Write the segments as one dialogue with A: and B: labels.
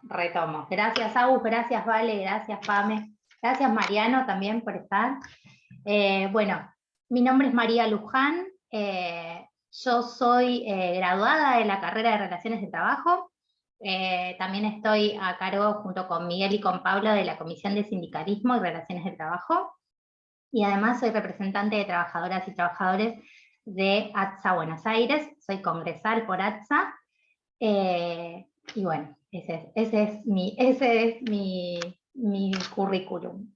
A: Bueno, retomo. Gracias, Agus, gracias, Vale, gracias, Pame. Gracias, Mariano, también por estar. Bueno, mi nombre es María Luján. Yo soy graduada de la carrera de Relaciones de Trabajo. También estoy a cargo, junto con Miguel y con Pablo, de la Comisión de Sindicalismo y Relaciones de Trabajo. Y además soy representante de trabajadoras y trabajadores de ATSA Buenos Aires. Soy congresal por ATSA. Y bueno, ese es mi currículum.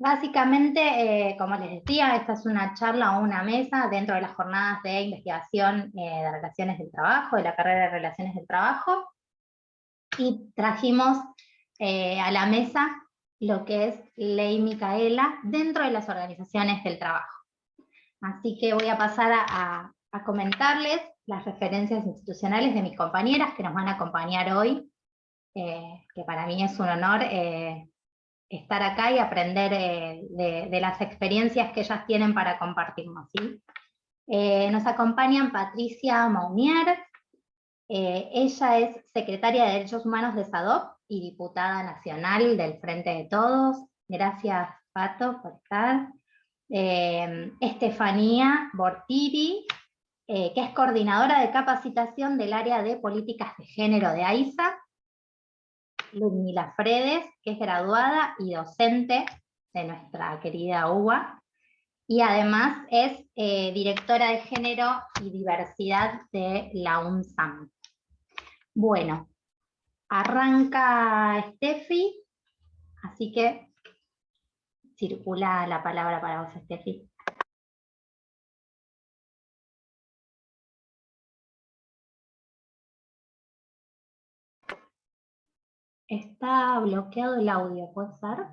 A: Básicamente, como les decía, esta es una charla o una mesa dentro de las jornadas de investigación de Relaciones del Trabajo, de la carrera de Relaciones del Trabajo, y trajimos a la mesa lo que es Ley Micaela dentro de las organizaciones del trabajo. Así que voy a pasar a comentarles las referencias institucionales de mis compañeras que nos van a acompañar hoy, que para mí es un honor estar acá y aprender de las experiencias que ellas tienen para compartirnos, ¿sí? Nos acompañan Patricia Maunier. Ella es secretaria de Derechos Humanos de SADOP y diputada nacional del Frente de Todos. Gracias, Pato, por estar. Estefanía Bortiri, que es coordinadora de capacitación del área de políticas de género de AISA. Ludmila Fredes, que es graduada y docente de nuestra querida UBA, y además es directora de género y diversidad de la UNSAM. Bueno, arranca Steffi, así que circula la palabra para vos, Steffi. Está bloqueado el audio, ¿puede ser?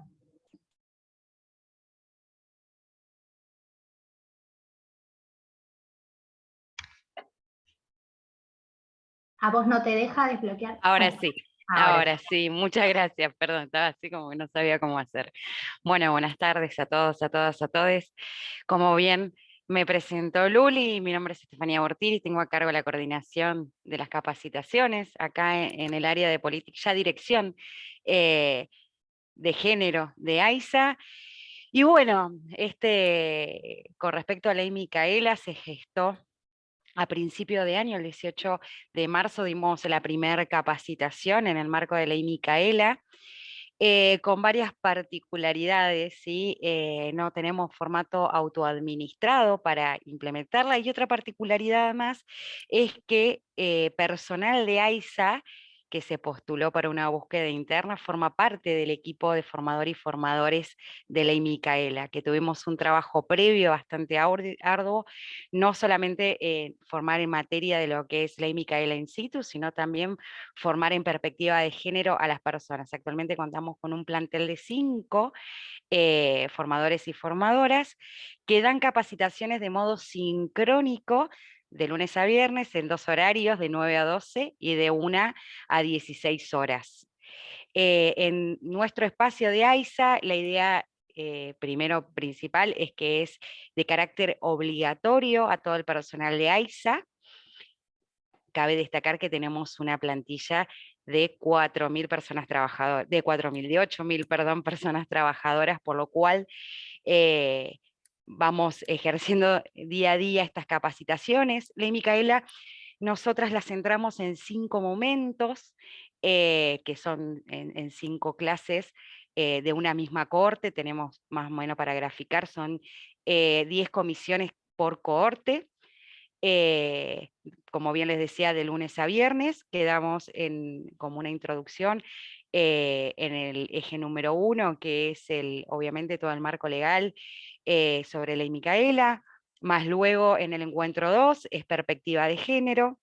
A: ¿A vos no te deja desbloquear?
B: Ahora
A: Bueno,
B: sí, ahora sí, muchas gracias, perdón, estaba así como que no sabía cómo hacer. Bueno, buenas tardes a todos, a todas, a todes. Como bien me presentó Luli, mi nombre es Estefanía Bortiri, tengo a cargo la coordinación de las capacitaciones acá en el área de política, ya dirección de género de AISA. Y bueno, con respecto a Ley Micaela, se gestó a principio de año, el 18 de marzo, dimos la primera capacitación en el marco de Ley Micaela, con varias particularidades, ¿sí? No tenemos formato autoadministrado para implementarla, y otra particularidad más es que personal de AISA que se postuló para una búsqueda interna forma parte del equipo de formador y formadores de Ley Micaela, que tuvimos un trabajo previo bastante arduo, no solamente formar en materia de lo que es Ley Micaela in situ, sino también formar en perspectiva de género a las personas. Actualmente contamos con un plantel de 5 formadores y formadoras que dan capacitaciones de modo sincrónico de lunes a viernes en 2 horarios, de 9 a 12 y de 1 a 16 horas. En nuestro espacio de AISA, la idea primero principal es que es de carácter obligatorio a todo el personal de AISA. Cabe destacar que tenemos una plantilla de 4.000 personas trabajadoras, de 8.000, perdón, personas trabajadoras, por lo cual vamos ejerciendo día a día estas capacitaciones. Ley Micaela, nosotras las centramos en 5 momentos, que son en 5 clases de una misma cohorte. Tenemos más o menos, para graficar, son 10 comisiones por cohorte. Como bien les decía, de lunes a viernes, quedamos como una introducción en el eje número 1, que es obviamente todo el marco legal sobre Ley Micaela, más luego en el encuentro 2 es perspectiva de género,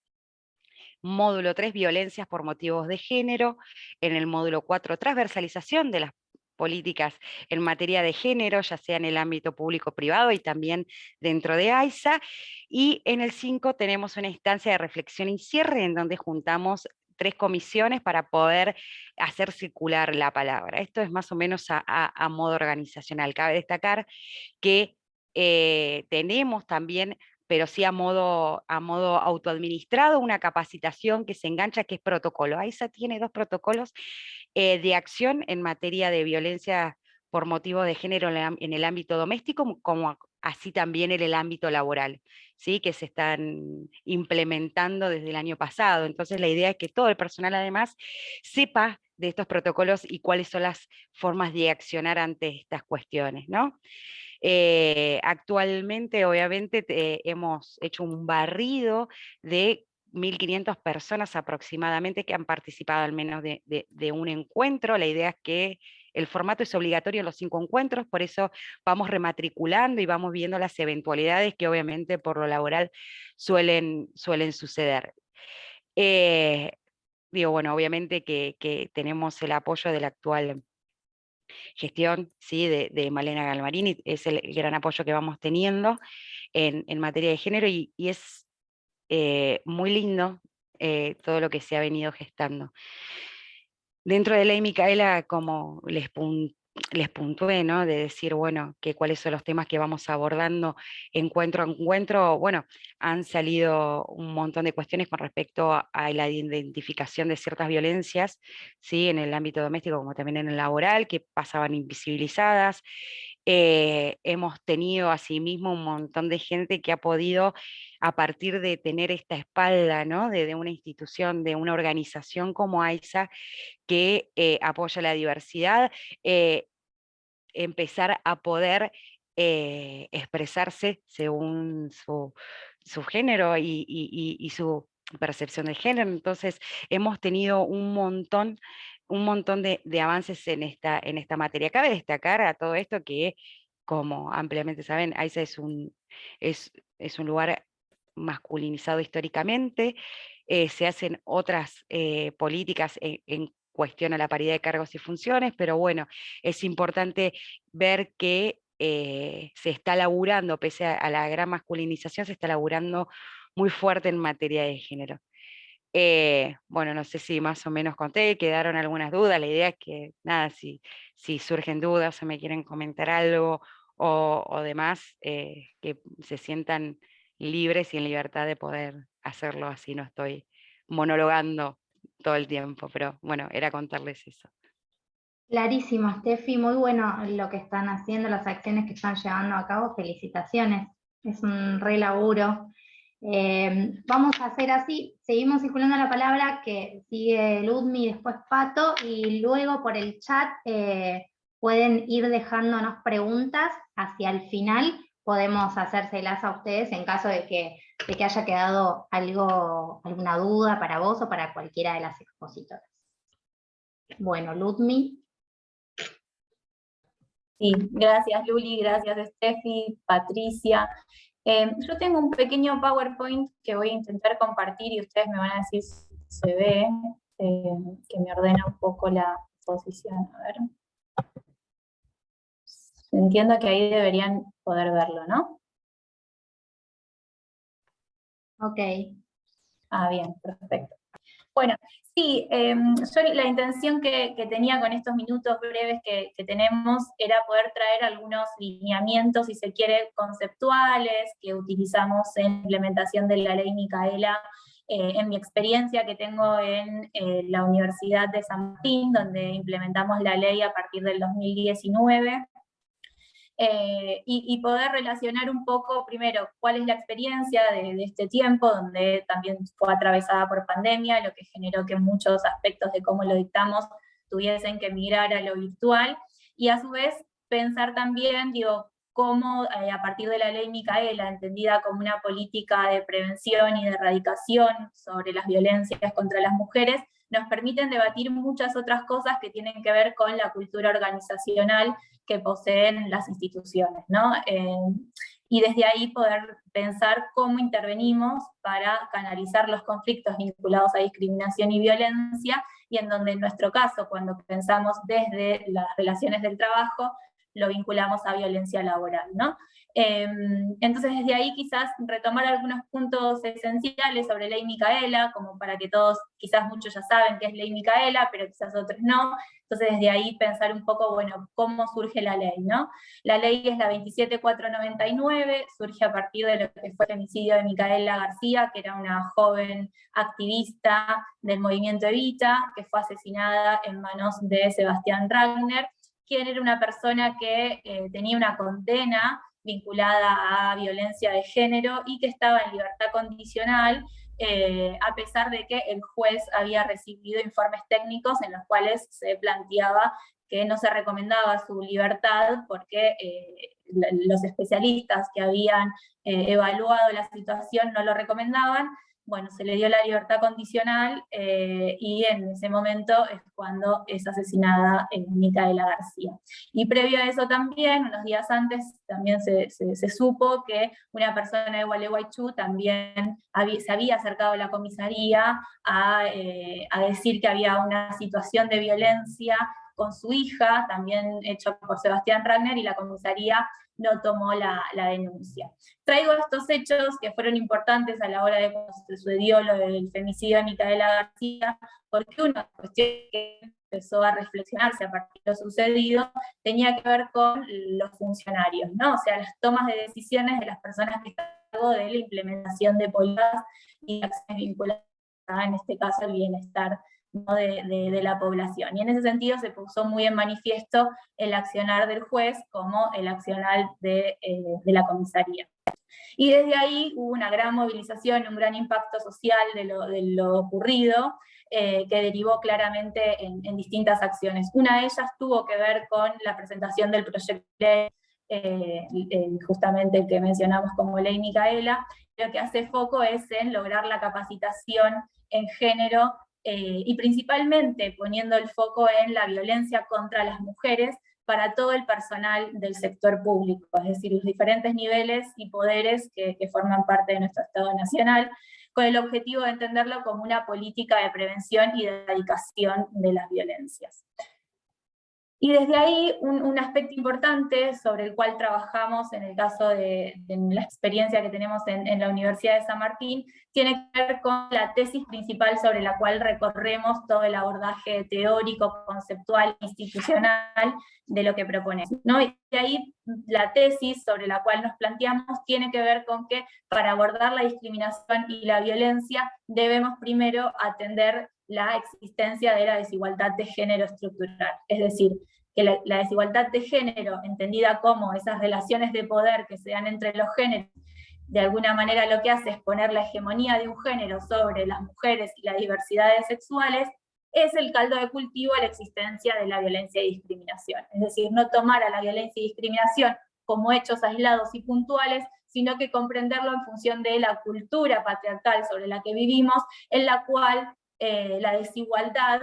B: módulo 3, violencias por motivos de género, en el módulo 4, transversalización de las políticas en materia de género, ya sea en el ámbito público-privado y también dentro de AISA, y en el 5 tenemos una instancia de reflexión y cierre en donde juntamos 3 comisiones para poder hacer circular la palabra. Esto es más o menos a modo organizacional. Cabe destacar que tenemos también pero sí a modo autoadministrado, una capacitación que se engancha, que es protocolo. AISA tiene 2 protocolos de acción en materia de violencia por motivo de género en el ámbito doméstico, como así también en el ámbito laboral, ¿sí? Que se están implementando desde el año pasado. Entonces la idea es que todo el personal además sepa de estos protocolos y cuáles son las formas de accionar ante estas cuestiones, ¿no? Actualmente, obviamente, hemos hecho un barrido de 1.500 personas aproximadamente que han participado al menos de un encuentro. La idea es que el formato es obligatorio en los 5 encuentros, por eso vamos rematriculando y vamos viendo las eventualidades que obviamente por lo laboral suelen suceder. Digo, bueno, obviamente que tenemos el apoyo del actual gestión, ¿sí? de Malena Galmarini, es el gran apoyo que vamos teniendo en materia de género y es muy lindo todo lo que se ha venido gestando. Dentro de Ley Micaela, como les puntué, ¿no? De decir, bueno, que cuáles son los temas que vamos abordando encuentro a encuentro, bueno, han salido un montón de cuestiones con respecto a la identificación de ciertas violencias, ¿sí? En el ámbito doméstico como también en el laboral, que pasaban invisibilizadas. Hemos tenido asimismo un montón de gente que ha podido, a partir de tener esta espalda, ¿no? de una institución, de una organización como AISA, que apoya la diversidad, empezar a poder expresarse según su género y su percepción de género. Entonces, hemos tenido un montón de avances en esta materia. Cabe destacar a todo esto que, como ampliamente saben, AISA es un lugar masculinizado históricamente. Se hacen otras políticas en cuestión a la paridad de cargos y funciones, pero bueno, es importante ver que se está laburando, pese a la gran masculinización, se está laburando muy fuerte en materia de género. Bueno, no sé si más o menos conté, quedaron algunas dudas. La idea es que, nada, si surgen dudas o me quieren comentar algo o demás, que se sientan libres y en libertad de poder hacerlo, así no estoy monologando todo el tiempo, pero bueno, era contarles eso.
A: Clarísimo, Steffi, muy bueno lo que están haciendo, las acciones que están llevando a cabo, felicitaciones, es un re laburo. Vamos a hacer así, seguimos circulando la palabra, que sigue Ludmi, después Pato, y luego por el chat pueden ir dejándonos preguntas hacia el final, podemos hacérselas a ustedes en caso de que haya quedado alguna duda para vos o para cualquiera de las expositoras. Bueno, Ludmi.
C: Sí, gracias Luli, gracias Steffi, Patricia. Yo tengo un pequeño PowerPoint que voy a intentar compartir y ustedes me van a decir si se ve, que me ordena un poco la posición. A ver. Entiendo que ahí deberían poder verlo, ¿no?
A: Ok.
C: Ah, bien, perfecto. Bueno, sí, yo la intención que tenía con estos minutos breves que tenemos era poder traer algunos lineamientos, si se quiere, conceptuales que utilizamos en la implementación de la ley Micaela, en mi experiencia que tengo en la Universidad de San Martín, donde implementamos la ley a partir del 2019. Y poder relacionar un poco, primero, cuál es la experiencia de este tiempo, donde también fue atravesada por pandemia, lo que generó que muchos aspectos de cómo lo dictamos tuviesen que migrar a lo virtual, y a su vez pensar también, digo, cómo a partir de la ley Micaela, entendida como una política de prevención y de erradicación sobre las violencias contra las mujeres, nos permiten debatir muchas otras cosas que tienen que ver con la cultura organizacional que poseen las instituciones, ¿no? Y desde ahí poder pensar cómo intervenimos para canalizar los conflictos vinculados a discriminación y violencia, y en donde en nuestro caso, cuando pensamos desde las relaciones del trabajo, lo vinculamos a violencia laboral, ¿no? Entonces desde ahí quizás retomar algunos puntos esenciales sobre Ley Micaela, como para que todos, quizás muchos ya saben qué es Ley Micaela, pero quizás otros no. Entonces desde ahí pensar un poco, bueno, cómo surge la ley, ¿no? La ley es la 27499, surge a partir de lo que fue el femicidio de Micaela García, que era una joven activista del movimiento Evita, que fue asesinada en manos de Sebastián Ragner, quien era una persona que tenía una condena vinculada a violencia de género y que estaba en libertad condicional, a pesar de que el juez había recibido informes técnicos en los cuales se planteaba que no se recomendaba su libertad porque los especialistas que habían evaluado la situación no lo recomendaban. Bueno, se le dio la libertad condicional y en ese momento es cuando es asesinada Micaela García. Y previo a eso también, unos días antes, también se supo que una persona de Gualeguaychú también se había acercado a la comisaría a decir que había una situación de violencia con su hija, también hecho por Sebastián Ragner, y la comisaría no tomó la denuncia. Traigo estos hechos que fueron importantes a la hora de cuando se sucedió lo del femicidio de Micaela García, porque una cuestión que empezó a reflexionarse a partir de lo sucedido tenía que ver con los funcionarios, ¿no? O sea, las tomas de decisiones de las personas que están a cargo de la implementación de políticas y acciones vinculadas a, en este caso, el bienestar, ¿no? de la población. Y en ese sentido se puso muy en manifiesto el accionar del juez como el accionar de la comisaría. Y desde ahí hubo una gran movilización, un gran impacto social de lo ocurrido, que derivó claramente en distintas acciones. Una de ellas tuvo que ver con la presentación del proyecto de ley, justamente el que mencionamos como Ley Micaela. Lo que hace foco es en lograr la capacitación en género, y principalmente poniendo el foco en la violencia contra las mujeres para todo el personal del sector público, es decir, los diferentes niveles y poderes que forman parte de nuestro Estado Nacional, con el objetivo de entenderlo como una política de prevención y de erradicación de las violencias. Y desde ahí, un aspecto importante sobre el cual trabajamos en el caso de la experiencia que tenemos en la Universidad de San Martín, tiene que ver con la tesis principal sobre la cual recorremos todo el abordaje teórico, conceptual, institucional de lo que proponemos, ¿no? Y de ahí la tesis sobre la cual nos planteamos tiene que ver con que para abordar la discriminación y la violencia debemos primero atender la existencia de la desigualdad de género estructural, es decir, que la desigualdad de género, entendida como esas relaciones de poder que se dan entre los géneros, de alguna manera lo que hace es poner la hegemonía de un género sobre las mujeres y las diversidades sexuales, es el caldo de cultivo a la existencia de la violencia y discriminación. Es decir, no tomar a la violencia y discriminación como hechos aislados y puntuales, sino que comprenderlo en función de la cultura patriarcal sobre la que vivimos, en la cual la desigualdad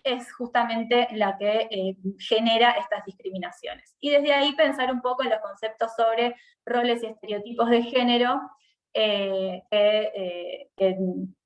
C: es justamente la que genera estas discriminaciones. Y desde ahí pensar un poco en los conceptos sobre roles y estereotipos de género que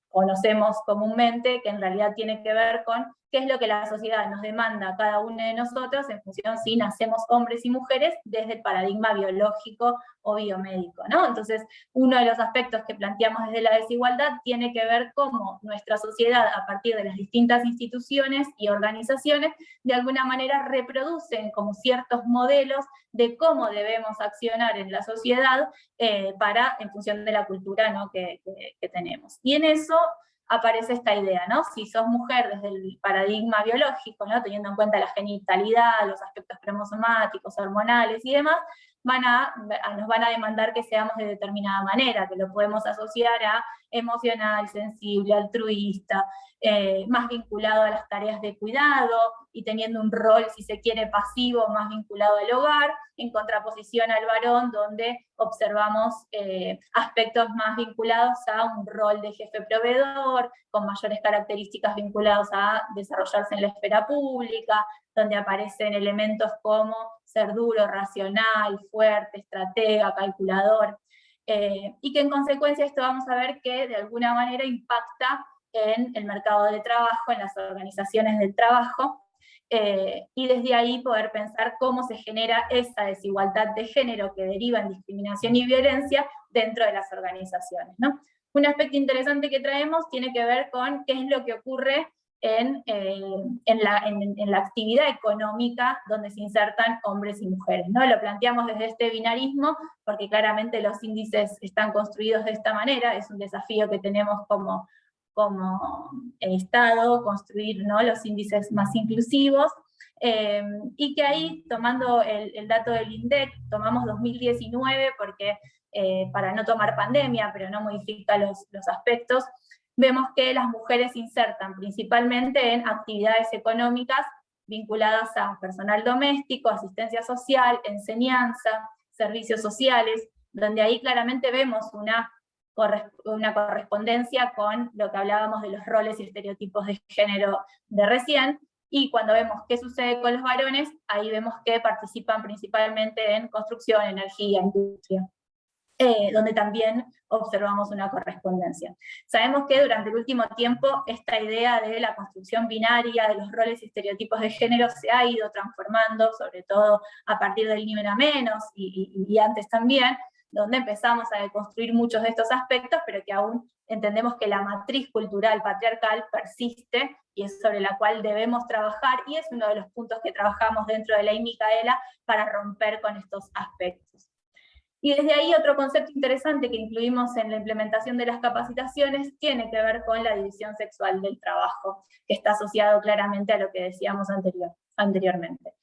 C: conocemos comúnmente, que en realidad tiene que ver con qué es lo que la sociedad nos demanda a cada uno de nosotros en función si nacemos hombres y mujeres desde el paradigma biológico o biomédico, ¿no? Entonces, uno de los aspectos que planteamos desde la desigualdad tiene que ver cómo nuestra sociedad, a partir de las distintas instituciones y organizaciones, de alguna manera reproducen como ciertos modelos de cómo debemos accionar en la sociedad en función de la cultura, ¿no? que tenemos. Y en eso aparece esta idea, ¿no? Si sos mujer desde el paradigma biológico, ¿no? Teniendo en cuenta la genitalidad, los aspectos cromosomáticos, hormonales y demás, nos van a demandar que seamos de determinada manera, que lo podemos asociar a emocional, sensible, altruista, más vinculado a las tareas de cuidado y teniendo un rol, si se quiere, pasivo, más vinculado al hogar, en contraposición al varón, donde observamos aspectos más vinculados a un rol de jefe proveedor, con mayores características vinculados a desarrollarse en la esfera pública, donde aparecen elementos como ser duro, racional, fuerte, estratega, calculador, y que en consecuencia esto vamos a ver que de alguna manera impacta en el mercado de trabajo, en las organizaciones del trabajo, y desde ahí poder pensar cómo se genera esa desigualdad de género que deriva en discriminación y violencia dentro de las organizaciones, ¿no? Un aspecto interesante que traemos tiene que ver con qué es lo que ocurre en la actividad económica donde se insertan hombres y mujeres, ¿no? Lo planteamos desde este binarismo, porque claramente los índices están construidos de esta manera, es un desafío que tenemos como Estado, construir, ¿no?, los índices más inclusivos, y que ahí, tomando el dato del INDEC, tomamos 2019 porque para no tomar pandemia, pero no modifica los aspectos, vemos que las mujeres se insertan principalmente en actividades económicas vinculadas a personal doméstico, asistencia social, enseñanza, servicios sociales, donde ahí claramente vemos una correspondencia con lo que hablábamos de los roles y estereotipos de género de recién, y cuando vemos qué sucede con los varones, ahí vemos que participan principalmente en construcción, energía, industria, donde también observamos una correspondencia. Sabemos que durante el último tiempo esta idea de la construcción binaria, de los roles y estereotipos de género se ha ido transformando, sobre todo a partir del Ni Una Menos y antes también, donde empezamos a deconstruir muchos de estos aspectos, pero que aún entendemos que la matriz cultural patriarcal persiste y es sobre la cual debemos trabajar, y es uno de los puntos que trabajamos dentro de Ley Micaela para romper con estos aspectos. Y desde ahí otro concepto interesante que incluimos en la implementación de las capacitaciones tiene que ver con la división sexual del trabajo, que está asociado claramente a lo que decíamos anteriormente.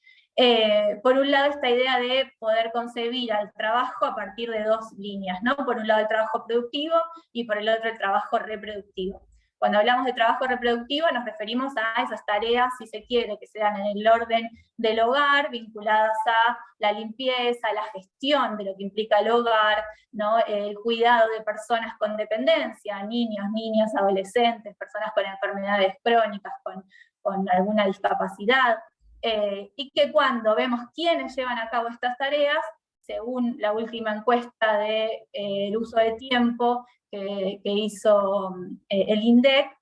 C: Por un lado, esta idea de poder concebir al trabajo a partir de dos líneas, ¿no? Por un lado el trabajo productivo y por el otro el trabajo reproductivo. Cuando hablamos de trabajo reproductivo nos referimos a esas tareas, si se quiere, que se dan en el orden del hogar, vinculadas a la limpieza, la gestión de lo que implica el hogar, ¿no? El cuidado de personas con dependencia, niños, niñas, adolescentes, personas con enfermedades crónicas, con alguna discapacidad, y que cuando vemos quiénes llevan a cabo estas tareas, según la última encuesta del uso de tiempo que hizo el INDEC,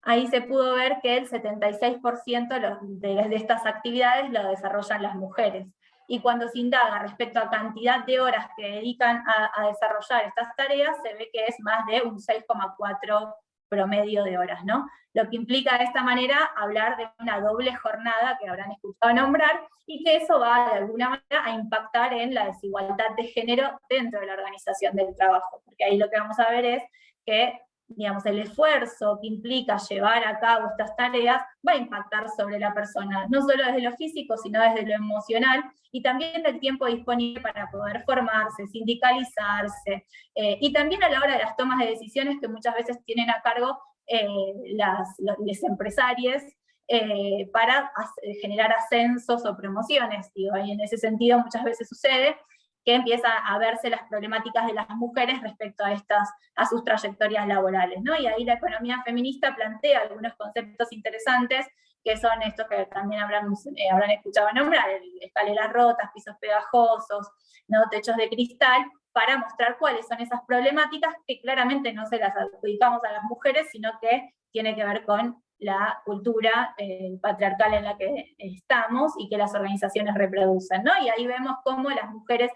C: ahí se pudo ver que el 76% de estas actividades lo desarrollan las mujeres. Y cuando se indaga respecto a cantidad de horas que dedican a desarrollar estas tareas, se ve que es más de un 6,4 promedio de horas, ¿no? Lo que implica de esta manera hablar de una doble jornada que habrán escuchado nombrar, y que eso va de alguna manera a impactar en la desigualdad de género dentro de la organización del trabajo, porque ahí lo que vamos a ver es que, digamos, el esfuerzo que implica llevar a cabo estas tareas va a impactar sobre la persona, no solo desde lo físico, sino desde lo emocional, y también del tiempo disponible para poder formarse, sindicalizarse, y también a la hora de las tomas de decisiones que muchas veces tienen a cargo los empresarios, para generar ascensos o promociones, digo, y en ese sentido muchas veces sucede que empieza a verse las problemáticas de las mujeres respecto a sus trayectorias laborales, ¿no? Y ahí la economía feminista plantea algunos conceptos interesantes, que son estos que también habrán escuchado nombrar, escaleras rotas, pisos pegajosos, ¿no?, techos de cristal, para mostrar cuáles son esas problemáticas que claramente no se las adjudicamos a las mujeres, sino que tiene que ver con la cultura patriarcal en la que estamos y que las organizaciones reproducen, ¿no? Y ahí vemos cómo las mujeres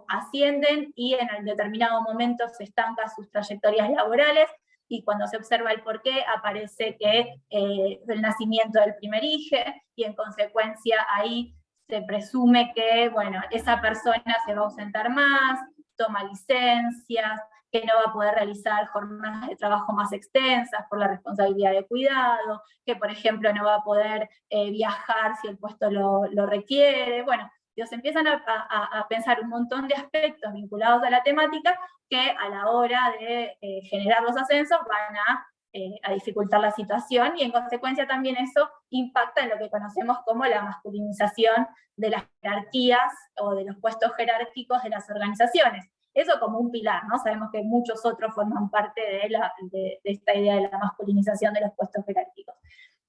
C: ascienden y en el determinado momento se estancan sus trayectorias laborales, y cuando se observa el porqué aparece que el nacimiento del primer hijo, y en consecuencia ahí se presume que, bueno, esa persona se va a ausentar más, toma licencias, que no va a poder realizar jornadas de trabajo más extensas por la responsabilidad de cuidado, que por ejemplo no va a poder viajar si el puesto lo requiere. Bueno, se empiezan a pensar un montón de aspectos vinculados a la temática que a la hora de generar los ascensos van a dificultar la situación, y en consecuencia también eso impacta en lo que conocemos como la masculinización de las jerarquías o de los puestos jerárquicos de las organizaciones. Eso como un pilar, ¿no? Sabemos que muchos otros forman parte de esta idea de la masculinización de los puestos jerárquicos,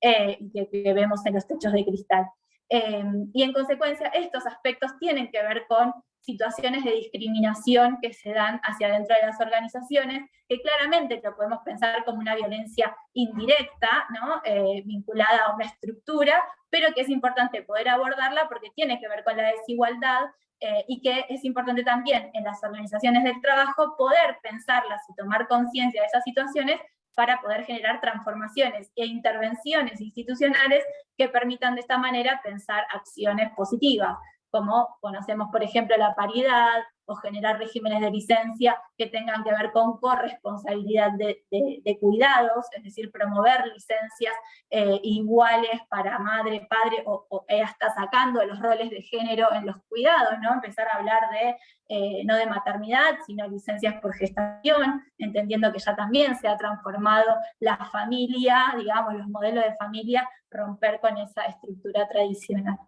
C: que vemos en los techos de cristal. Y en consecuencia estos aspectos tienen que ver con situaciones de discriminación que se dan hacia adentro de las organizaciones, que claramente lo podemos pensar como una violencia indirecta, ¿no? Vinculada a una estructura, pero que es importante poder abordarla porque tiene que ver con la desigualdad, y que es importante también en las organizaciones del trabajo poder pensarlas y tomar conciencia de esas situaciones para poder generar transformaciones e intervenciones institucionales que permitan de esta manera pensar acciones positivas, como conocemos, por ejemplo, la paridad, o generar regímenes de licencia que tengan que ver con corresponsabilidad de cuidados, es decir, promover licencias iguales para madre, padre, o hasta sacando los roles de género en los cuidados, ¿no? Empezar a hablar de, no de maternidad, sino licencias por gestación, entendiendo que ya también se ha transformado la familia, digamos, los modelos de familia, romper con esa estructura tradicional.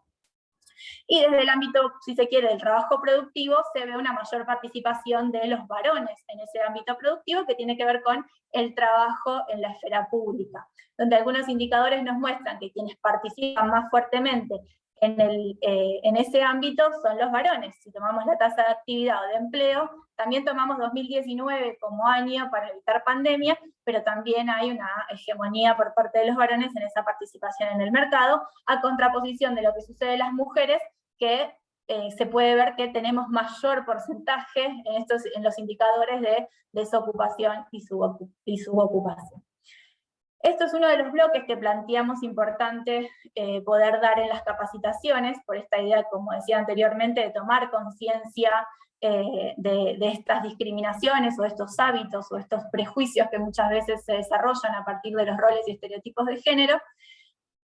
C: Y desde el ámbito, si se quiere, del trabajo productivo, se ve una mayor participación de los varones en ese ámbito productivo, que tiene que ver con el trabajo en la esfera pública, donde algunos indicadores nos muestran que quienes participan más fuertemente en ese ámbito son los varones. Si tomamos la tasa de actividad o de empleo, también tomamos 2019 como año para evitar pandemia, pero también hay una hegemonía por parte de los varones en esa participación en el mercado, a contraposición de lo que sucede en las mujeres, que se puede ver que tenemos mayor porcentaje en los indicadores de desocupación y subocupación. Esto es uno de los bloques que planteamos importante poder dar en las capacitaciones, por esta idea, como decía anteriormente, de tomar conciencia de estas discriminaciones, o estos hábitos, o estos prejuicios que muchas veces se desarrollan a partir de los roles y estereotipos de género,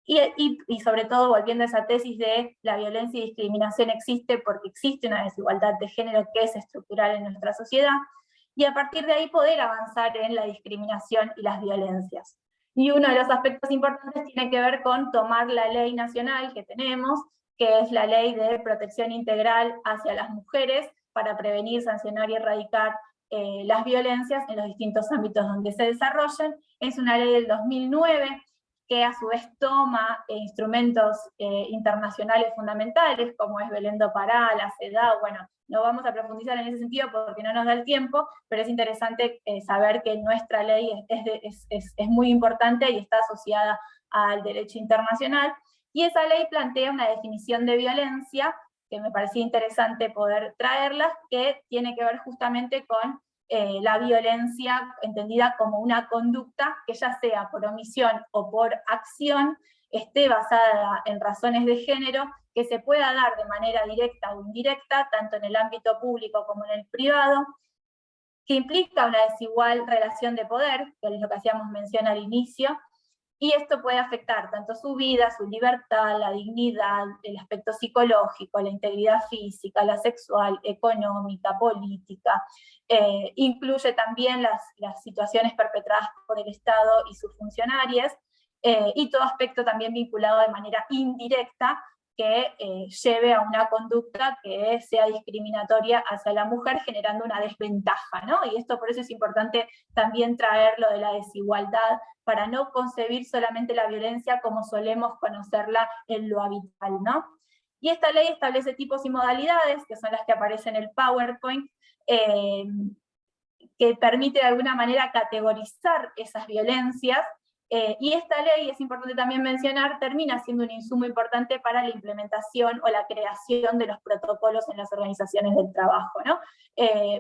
C: y sobre todo volviendo a esa tesis de la violencia y discriminación existe porque existe una desigualdad de género que es estructural en nuestra sociedad, y a partir de ahí poder avanzar en la discriminación y las violencias. Y uno de los aspectos importantes tiene que ver con tomar la ley nacional que tenemos, que es la Ley de Protección Integral hacia las Mujeres, para prevenir, sancionar y erradicar las violencias en los distintos ámbitos donde se desarrollan. Es una ley del 2009, que a su vez toma instrumentos internacionales fundamentales, como es Belén do Pará, la CEDAW. Bueno, no vamos a profundizar en ese sentido porque no nos da el tiempo, pero es interesante saber que nuestra ley es muy importante y está asociada al derecho internacional, y esa ley plantea una definición de violencia, que me parecía interesante poder traerla, que tiene que ver justamente con la violencia entendida como una conducta que, ya sea por omisión o por acción, esté basada en razones de género, que se pueda dar de manera directa o indirecta, tanto en el ámbito público como en el privado, que implica una desigual relación de poder, que es lo que hacíamos mención al inicio, y esto puede afectar tanto su vida, su libertad, la dignidad, el aspecto psicológico, la integridad física, la sexual, económica, política. Incluye también las situaciones perpetradas por el Estado y sus funcionarios, y todo aspecto también vinculado de manera indirecta que lleve a una conducta que sea discriminatoria hacia la mujer, generando una desventaja, ¿no? Y esto, por eso es importante también traer lo de la desigualdad, para no concebir solamente la violencia como solemos conocerla en lo habitual, ¿no? Y esta ley establece tipos y modalidades, que son las que aparecen en el PowerPoint, que permite de alguna manera categorizar esas violencias, y esta ley, es importante también mencionar, termina siendo un insumo importante para la implementación o la creación de los protocolos en las organizaciones del trabajo, ¿no?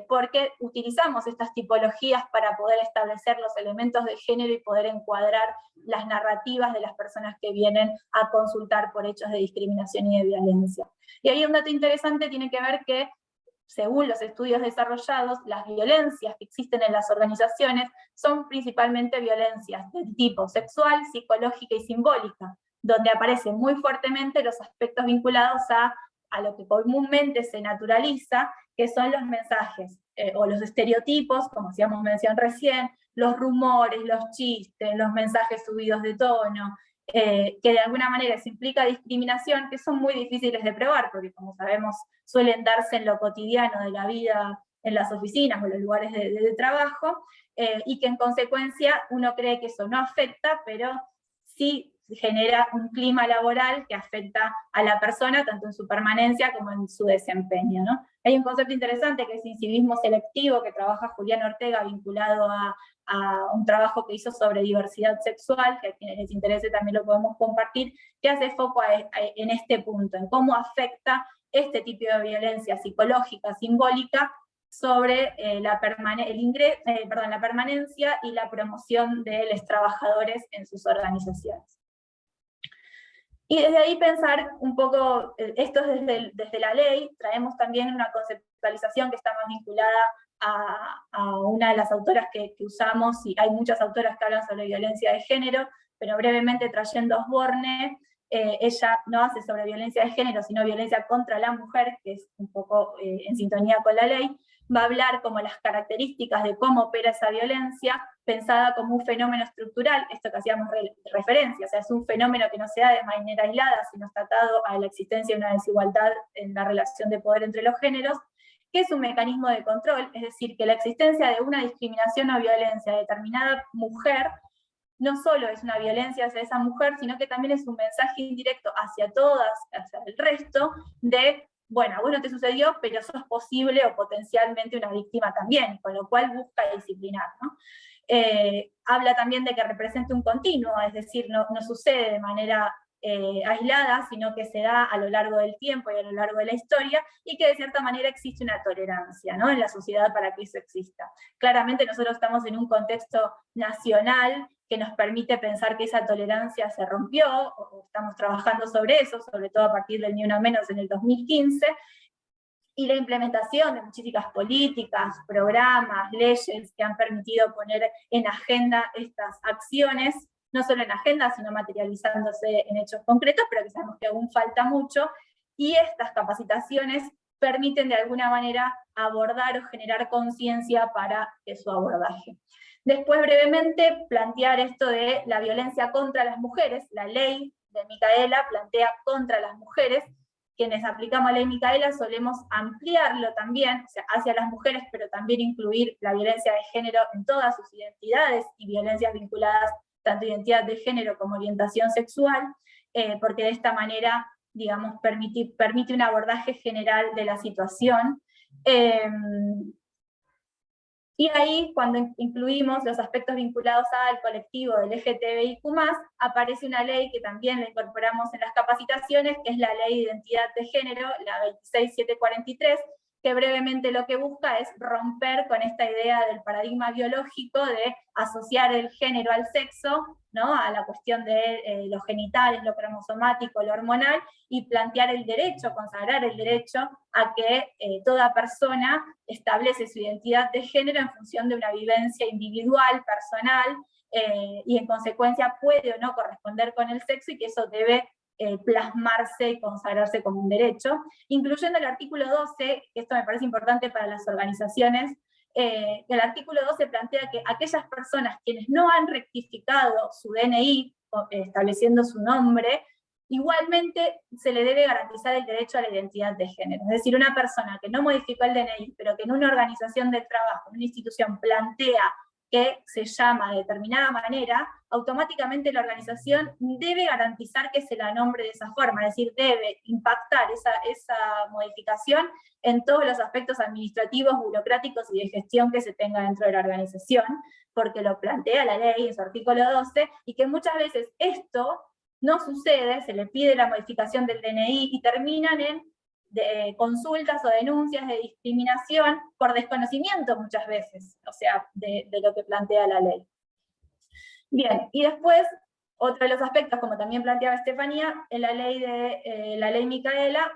C: Porque utilizamos estas tipologías para poder establecer los elementos de género y poder encuadrar las narrativas de las personas que vienen a consultar por hechos de discriminación y de violencia. Y ahí un dato interesante tiene que ver que, según los estudios desarrollados, las violencias que existen en las organizaciones son principalmente violencias de tipo sexual, psicológica y simbólica, donde aparecen muy fuertemente los aspectos vinculados a lo que comúnmente se naturaliza, que son los mensajes o los estereotipos, como hacíamos mención recién, los rumores, los chistes, los mensajes subidos de tono, que de alguna manera se implica discriminación, que son muy difíciles de probar, porque como sabemos suelen darse en lo cotidiano de la vida en las oficinas o en los lugares de trabajo, y que en consecuencia uno cree que eso no afecta, pero sí genera un clima laboral que afecta a la persona tanto en su permanencia como en su desempeño, ¿no? Hay un concepto interesante que es incivismo selectivo, que trabaja Julián Ortega, vinculado a un trabajo que hizo sobre diversidad sexual, que a quienes les interese también lo podemos compartir, que hace foco en este punto, en cómo afecta este tipo de violencia psicológica, simbólica, sobre la permanencia y la promoción de los trabajadores en sus organizaciones. Y desde ahí pensar un poco, esto desde la ley, traemos también una conceptualización que está más vinculada a una de las autoras que usamos, y hay muchas autoras que hablan sobre violencia de género, pero brevemente trayendo a Osborne, ella no hace sobre violencia de género, sino violencia contra la mujer, que es un poco en sintonía con la ley. Va a hablar como las características de cómo opera esa violencia, pensada como un fenómeno estructural, esto que hacíamos referencia, o sea, es un fenómeno que no se da de manera aislada, sino está atado a la existencia de una desigualdad en la relación de poder entre los géneros, que es un mecanismo de control, es decir, que la existencia de una discriminación o violencia de determinada mujer no solo es una violencia hacia esa mujer, sino que también es un mensaje indirecto hacia todas, hacia el resto, de, bueno, a vos no te sucedió, pero sos posible o potencialmente una víctima también, con lo cual busca disciplinar, ¿no? Habla también de que representa un continuo, es decir, no sucede de manera aislada, sino que se da a lo largo del tiempo y a lo largo de la historia, y que de cierta manera existe una tolerancia, ¿no?, en la sociedad para que eso exista. Claramente nosotros estamos en un contexto nacional que nos permite pensar que esa tolerancia se rompió, o estamos trabajando sobre eso, sobre todo a partir del Ni Una Menos en el 2015, y la implementación de muchísimas políticas, programas, leyes que han permitido poner en agenda estas acciones, no solo en agenda, sino materializándose en hechos concretos, pero que sabemos que aún falta mucho, y estas capacitaciones permiten de alguna manera abordar o generar conciencia para su abordaje. Después, brevemente, plantear esto de la violencia contra las mujeres. La ley de Micaela plantea contra las mujeres. Quienes aplicamos la ley Micaela solemos ampliarlo también, o sea, hacia las mujeres, pero también incluir la violencia de género en todas sus identidades y violencias vinculadas tanto a identidad de género como orientación sexual, porque de esta manera, digamos, permite un abordaje general de la situación. Y ahí, cuando incluimos los aspectos vinculados al colectivo del LGTBIQ+, aparece una ley que también la incorporamos en las capacitaciones, que es la Ley de Identidad de Género, la 26743, que brevemente lo que busca es romper con esta idea del paradigma biológico de asociar el género al sexo, ¿no?, a la cuestión de los genitales, lo cromosomático, lo hormonal, y plantear el derecho, consagrar el derecho a que toda persona establece su identidad de género en función de una vivencia individual, personal, y en consecuencia puede o no corresponder con el sexo, y que eso debe plasmarse y consagrarse como un derecho, incluyendo el artículo 12, que esto me parece importante para las organizaciones. El artículo 12 plantea que aquellas personas quienes no han rectificado su DNI, estableciendo su nombre, igualmente se le debe garantizar el derecho a la identidad de género. Es decir, una persona que no modificó el DNI, pero que en una organización de trabajo, en una institución, plantea que se llama de determinada manera, automáticamente la organización debe garantizar que se la nombre de esa forma, es decir, debe impactar esa modificación en todos los aspectos administrativos, burocráticos y de gestión que se tenga dentro de la organización, porque lo plantea la ley en su artículo 12, y que muchas veces esto no sucede, se le pide la modificación del DNI y terminan en consultas o denuncias de discriminación por desconocimiento muchas veces, o sea, de lo que plantea la ley. Bien, y después, otro de los aspectos, como también planteaba Estefanía, en la ley Micaela,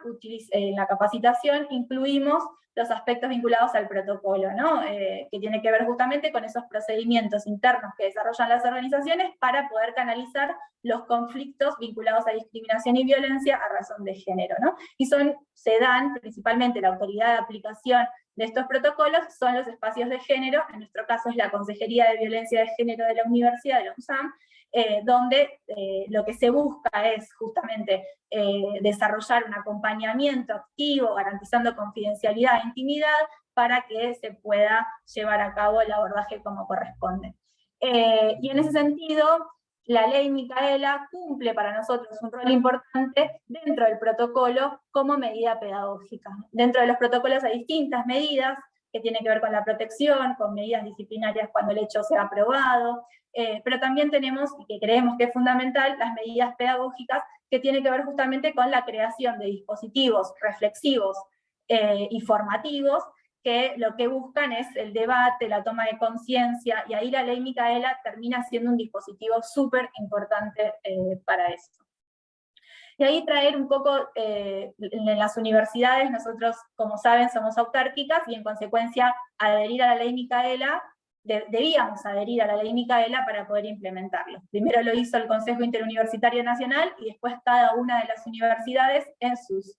C: en la capacitación, incluimos los aspectos vinculados al protocolo, ¿no? Que tiene que ver justamente con esos procedimientos internos que desarrollan las organizaciones para poder canalizar los conflictos vinculados a discriminación y violencia a razón de género, ¿no? Y se dan principalmente la autoridad de aplicación de estos protocolos, son los espacios de género, en nuestro caso es la Consejería de Violencia de Género de la Universidad de la UNSAM, donde lo que se busca es justamente desarrollar un acompañamiento activo, garantizando confidencialidad e intimidad, para que se pueda llevar a cabo el abordaje como corresponde. Y en ese sentido, la ley Micaela cumple para nosotros un rol importante dentro del protocolo como medida pedagógica. Dentro de los protocolos hay distintas medidas que tienen que ver con la protección, con medidas disciplinarias cuando el hecho sea aprobado, pero también tenemos, y que creemos que es fundamental, las medidas pedagógicas que tienen que ver justamente con la creación de dispositivos reflexivos y formativos que lo que buscan es el debate, la toma de conciencia, y ahí la ley Micaela termina siendo un dispositivo súper importante para eso. Y ahí traer un poco, en las universidades, nosotros, como saben, somos autárquicas, y en consecuencia adherir a la ley Micaela, debíamos adherir a la ley Micaela para poder implementarlo. Primero lo hizo el Consejo Interuniversitario Nacional, y después cada una de las universidades en sus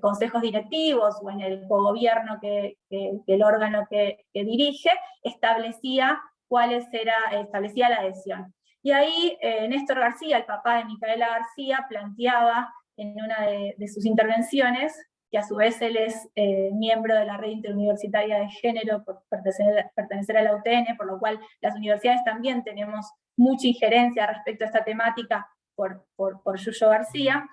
C: consejos directivos o en el cogobierno que el órgano que dirige, establecía la adhesión. Y ahí Néstor García, el papá de Micaela García, planteaba en una de sus intervenciones, que a su vez él es miembro de la Red Interuniversitaria de Género por pertenecer a la UTN, por lo cual las universidades también tenemos mucha injerencia respecto a esta temática por Yuyo García,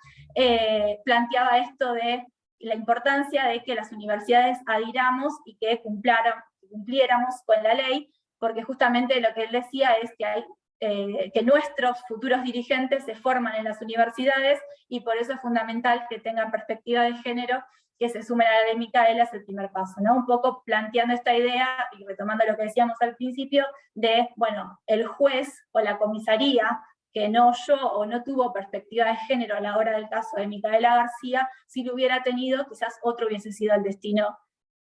C: planteaba esto de la importancia de que las universidades adhiramos y que cumpliéramos con la ley, porque justamente lo que él decía es que hay que nuestros futuros dirigentes se forman en las universidades, y por eso es fundamental que tengan perspectiva de género, que se sumen a la ley Micaela, es el primer paso, ¿no? Un poco planteando esta idea, y retomando lo que decíamos al principio, de, bueno, el juez o la comisaría que no oyó o no tuvo perspectiva de género a la hora del caso de Micaela García, si lo hubiera tenido, quizás otro hubiese sido el destino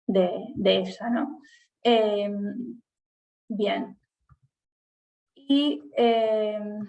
C: de ella, ¿no? Bien. Y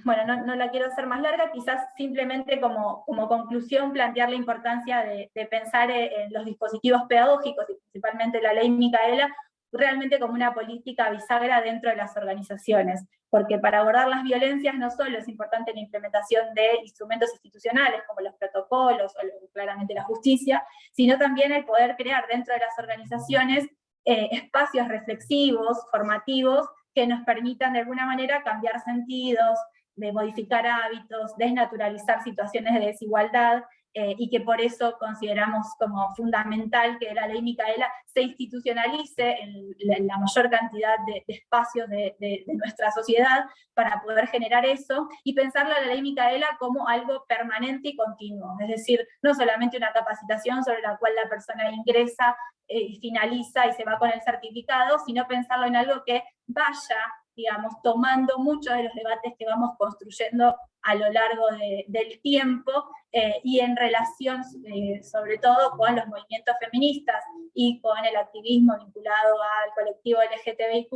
C: bueno, no la quiero hacer más larga, quizás simplemente como conclusión plantear la importancia de pensar en los dispositivos pedagógicos, y principalmente la ley Micaela, realmente como una política bisagra dentro de las organizaciones, porque para abordar las violencias no solo es importante la implementación de instrumentos institucionales como los protocolos o claramente la justicia, sino también el poder crear dentro de las organizaciones espacios reflexivos, formativos, que nos permitan de alguna manera cambiar sentidos, de modificar hábitos, desnaturalizar situaciones de desigualdad, y que por eso consideramos como fundamental que la ley Micaela se institucionalice en la mayor cantidad de espacios de nuestra sociedad para poder generar eso, y pensar la ley Micaela como algo permanente y continuo, es decir, no solamente una capacitación sobre la cual la persona ingresa, finaliza y se va con el certificado, sino pensarlo en algo que vaya, digamos, tomando muchos de los debates que vamos construyendo a lo largo del tiempo, y en relación sobre todo con los movimientos feministas y con el activismo vinculado al colectivo LGTBIQ+,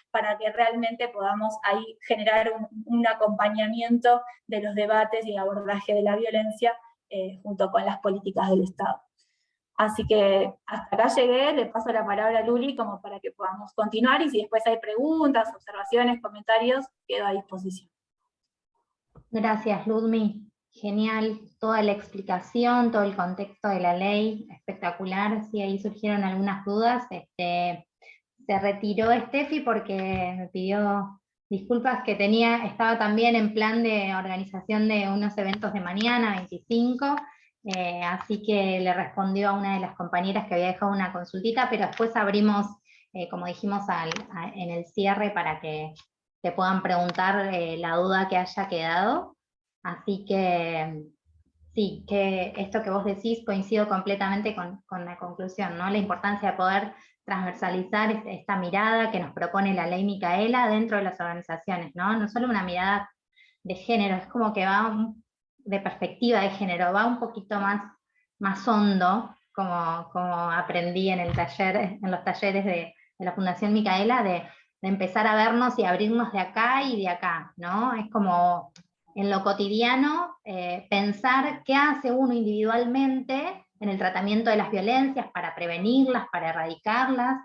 C: para que realmente podamos ahí generar un acompañamiento de los debates y el abordaje de la violencia junto con las políticas del Estado. Así que hasta acá llegué, le paso la palabra a Luli como para que podamos continuar, y si después hay preguntas, observaciones, comentarios, quedo a disposición.
A: Gracias, Ludmi. Genial, toda la explicación, todo el contexto de la ley, espectacular. Sí, ahí surgieron algunas dudas. Se retiró Estefi porque me pidió disculpas, que estaba también en plan de organización de unos eventos de mañana, 25, así que le respondió a una de las compañeras que había dejado una consultita, pero después abrimos, como dijimos en el cierre, para que te puedan preguntar la duda que haya quedado. Así que sí, que esto que vos decís coincido completamente con la conclusión, ¿no? La importancia de poder transversalizar esta mirada que nos propone la ley Micaela dentro de las organizaciones, ¿no? No solo una mirada de género, es como que va de perspectiva de género, va un poquito más hondo, como aprendí en los talleres de la Fundación Micaela, de empezar a vernos y abrirnos de acá y de acá, ¿no? Es como en lo cotidiano pensar qué hace uno individualmente en el tratamiento de las violencias para prevenirlas, para erradicarlas,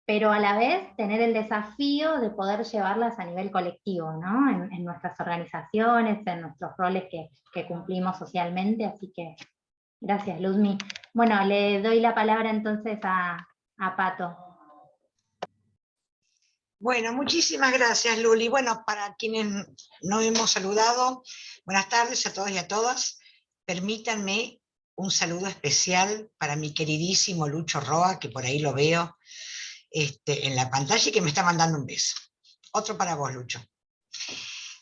A: pero a la vez tener el desafío de poder llevarlas a nivel colectivo, ¿no? En nuestras organizaciones, en nuestros roles que cumplimos socialmente, así que gracias, Ludmi. Bueno, le doy la palabra entonces a Pato.
D: Bueno, muchísimas gracias, Luli. Bueno, para quienes no hemos saludado, buenas tardes a todos y a todas. Permítanme un saludo especial para mi queridísimo Lucho Roa, que por ahí lo veo en la pantalla y que me está mandando un beso. Otro para vos, Lucho.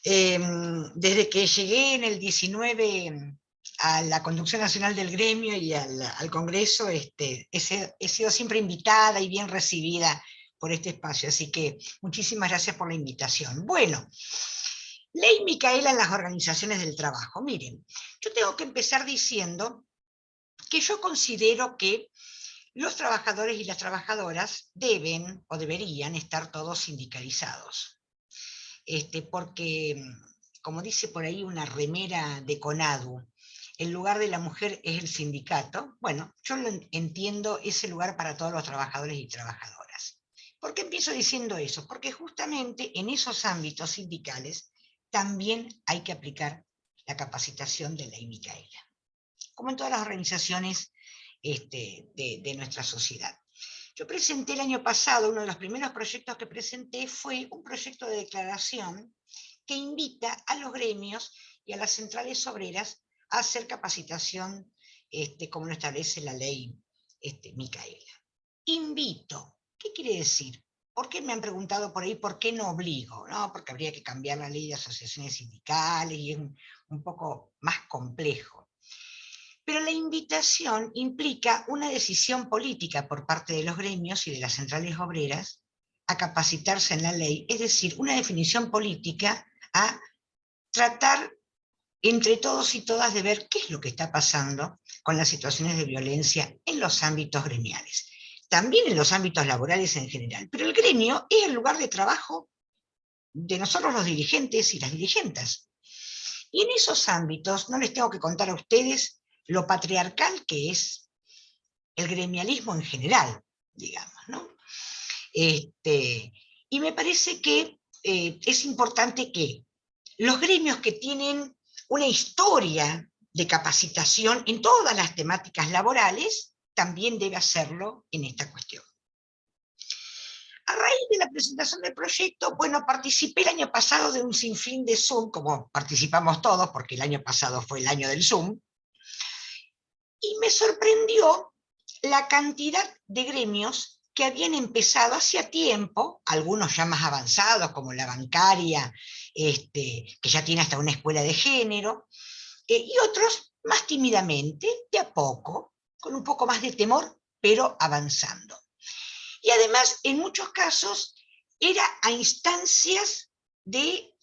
D: Desde que llegué en el 19 a la conducción nacional del gremio y al Congreso, he sido siempre invitada y bien recibida por este espacio, así que muchísimas gracias por la invitación. Bueno, Ley Micaela en las organizaciones del trabajo. Miren, yo tengo que empezar diciendo que yo considero que los trabajadores y las trabajadoras deben o deberían estar todos sindicalizados. Porque, como dice por ahí una remera de CONADU, el lugar de la mujer es el sindicato. Bueno, yo lo entiendo, ese lugar para todos los trabajadores y trabajadoras. ¿Por qué empiezo diciendo eso? Porque justamente en esos ámbitos sindicales también hay que aplicar la capacitación de Ley Micaela, como en todas las organizaciones de nuestra sociedad. Yo presenté el año pasado, uno de los primeros proyectos que presenté fue un proyecto de declaración que invita a los gremios y a las centrales obreras a hacer capacitación como lo establece la ley Micaela. Invito, ¿qué quiere decir? ¿Por qué me han preguntado por ahí por qué no obligo? No, porque habría que cambiar la ley de asociaciones sindicales y es un poco más complejo. Pero la invitación implica una decisión política por parte de los gremios y de las centrales obreras a capacitarse en la ley, es decir, una definición política a tratar entre todos y todas de ver qué es lo que está pasando con las situaciones de violencia en los ámbitos gremiales, también en los ámbitos laborales en general, pero el gremio es el lugar de trabajo de nosotros los dirigentes y las dirigentas. Y en esos ámbitos, no les tengo que contar a ustedes lo patriarcal que es el gremialismo en general, digamos, ¿no? Y me parece que es importante que los gremios que tienen una historia de capacitación en todas las temáticas laborales, también debe hacerlo en esta cuestión. A raíz de la presentación del proyecto, bueno, participé el año pasado de un sinfín de Zoom, como participamos todos, porque el año pasado fue el año del Zoom, y me sorprendió la cantidad de gremios que habían empezado hacía tiempo, algunos ya más avanzados, como la bancaria, que ya tiene hasta una escuela de género, y otros más tímidamente, de a poco, con un poco más de temor, pero avanzando. Y además, en muchos casos, era a instancias de,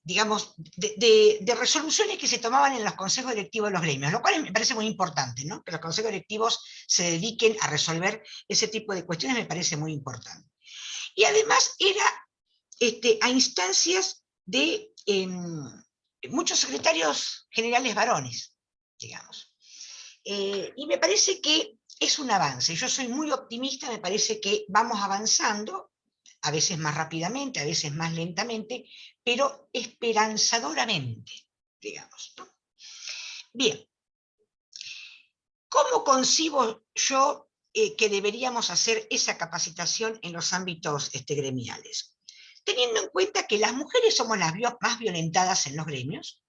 D: digamos, de resoluciones que se tomaban en los consejos directivos de los gremios, lo cual me parece muy importante, ¿no? Que los consejos directivos se dediquen a resolver ese tipo de cuestiones me parece muy importante. Y además era a instancias de muchos secretarios generales varones, digamos. Y me parece que es un avance. Yo soy muy optimista, me parece que vamos avanzando, a veces más rápidamente, a veces más lentamente, pero esperanzadoramente, digamos, ¿no? Bien. ¿Cómo concibo yo que deberíamos hacer esa capacitación en los ámbitos gremiales? Teniendo en cuenta que las mujeres somos las más violentadas en los gremios,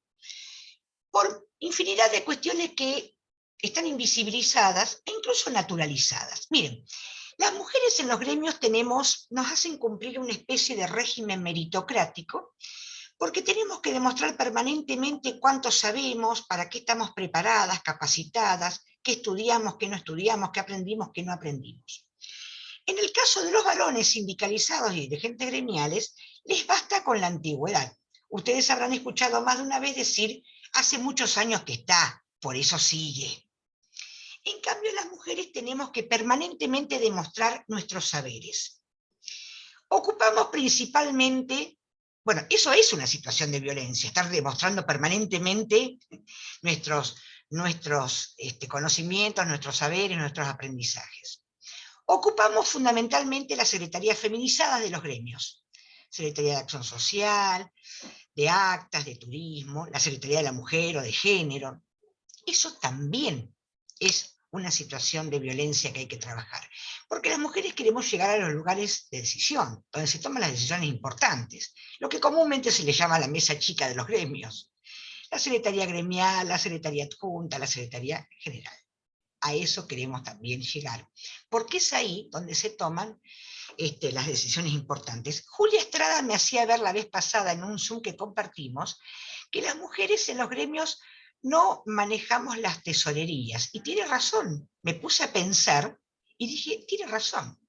D: por infinidad de cuestiones que están invisibilizadas e incluso naturalizadas. Miren, las mujeres en los gremios nos hacen cumplir una especie de régimen meritocrático, porque tenemos que demostrar permanentemente cuánto sabemos, para qué estamos preparadas, capacitadas, qué estudiamos, qué no estudiamos, qué aprendimos, qué no aprendimos. En el caso de los varones sindicalizados y dirigentes gremiales, les basta con la antigüedad. Ustedes habrán escuchado más de una vez decir, hace muchos años que está, por eso sigue. En cambio, las mujeres tenemos que permanentemente demostrar nuestros saberes. Ocupamos principalmente, bueno, eso es una situación de violencia, estar demostrando permanentemente nuestros conocimientos, nuestros saberes, nuestros aprendizajes. Ocupamos fundamentalmente las secretarías feminizadas de los gremios, Secretaría de Acción Social, de Actas, de Turismo, la Secretaría de la Mujer o de Género. Eso también es una situación de violencia que hay que trabajar. Porque las mujeres queremos llegar a los lugares de decisión, donde se toman las decisiones importantes, lo que comúnmente se le llama la mesa chica de los gremios. La secretaría gremial, la secretaría adjunta, la secretaría general. A eso queremos también llegar, porque es ahí donde se toman las decisiones importantes. Julia Estrada me hacía ver la vez pasada en un Zoom que compartimos, que las mujeres en los gremios no manejamos las tesorerías, y tiene razón. Me puse a pensar y dije, tiene razón.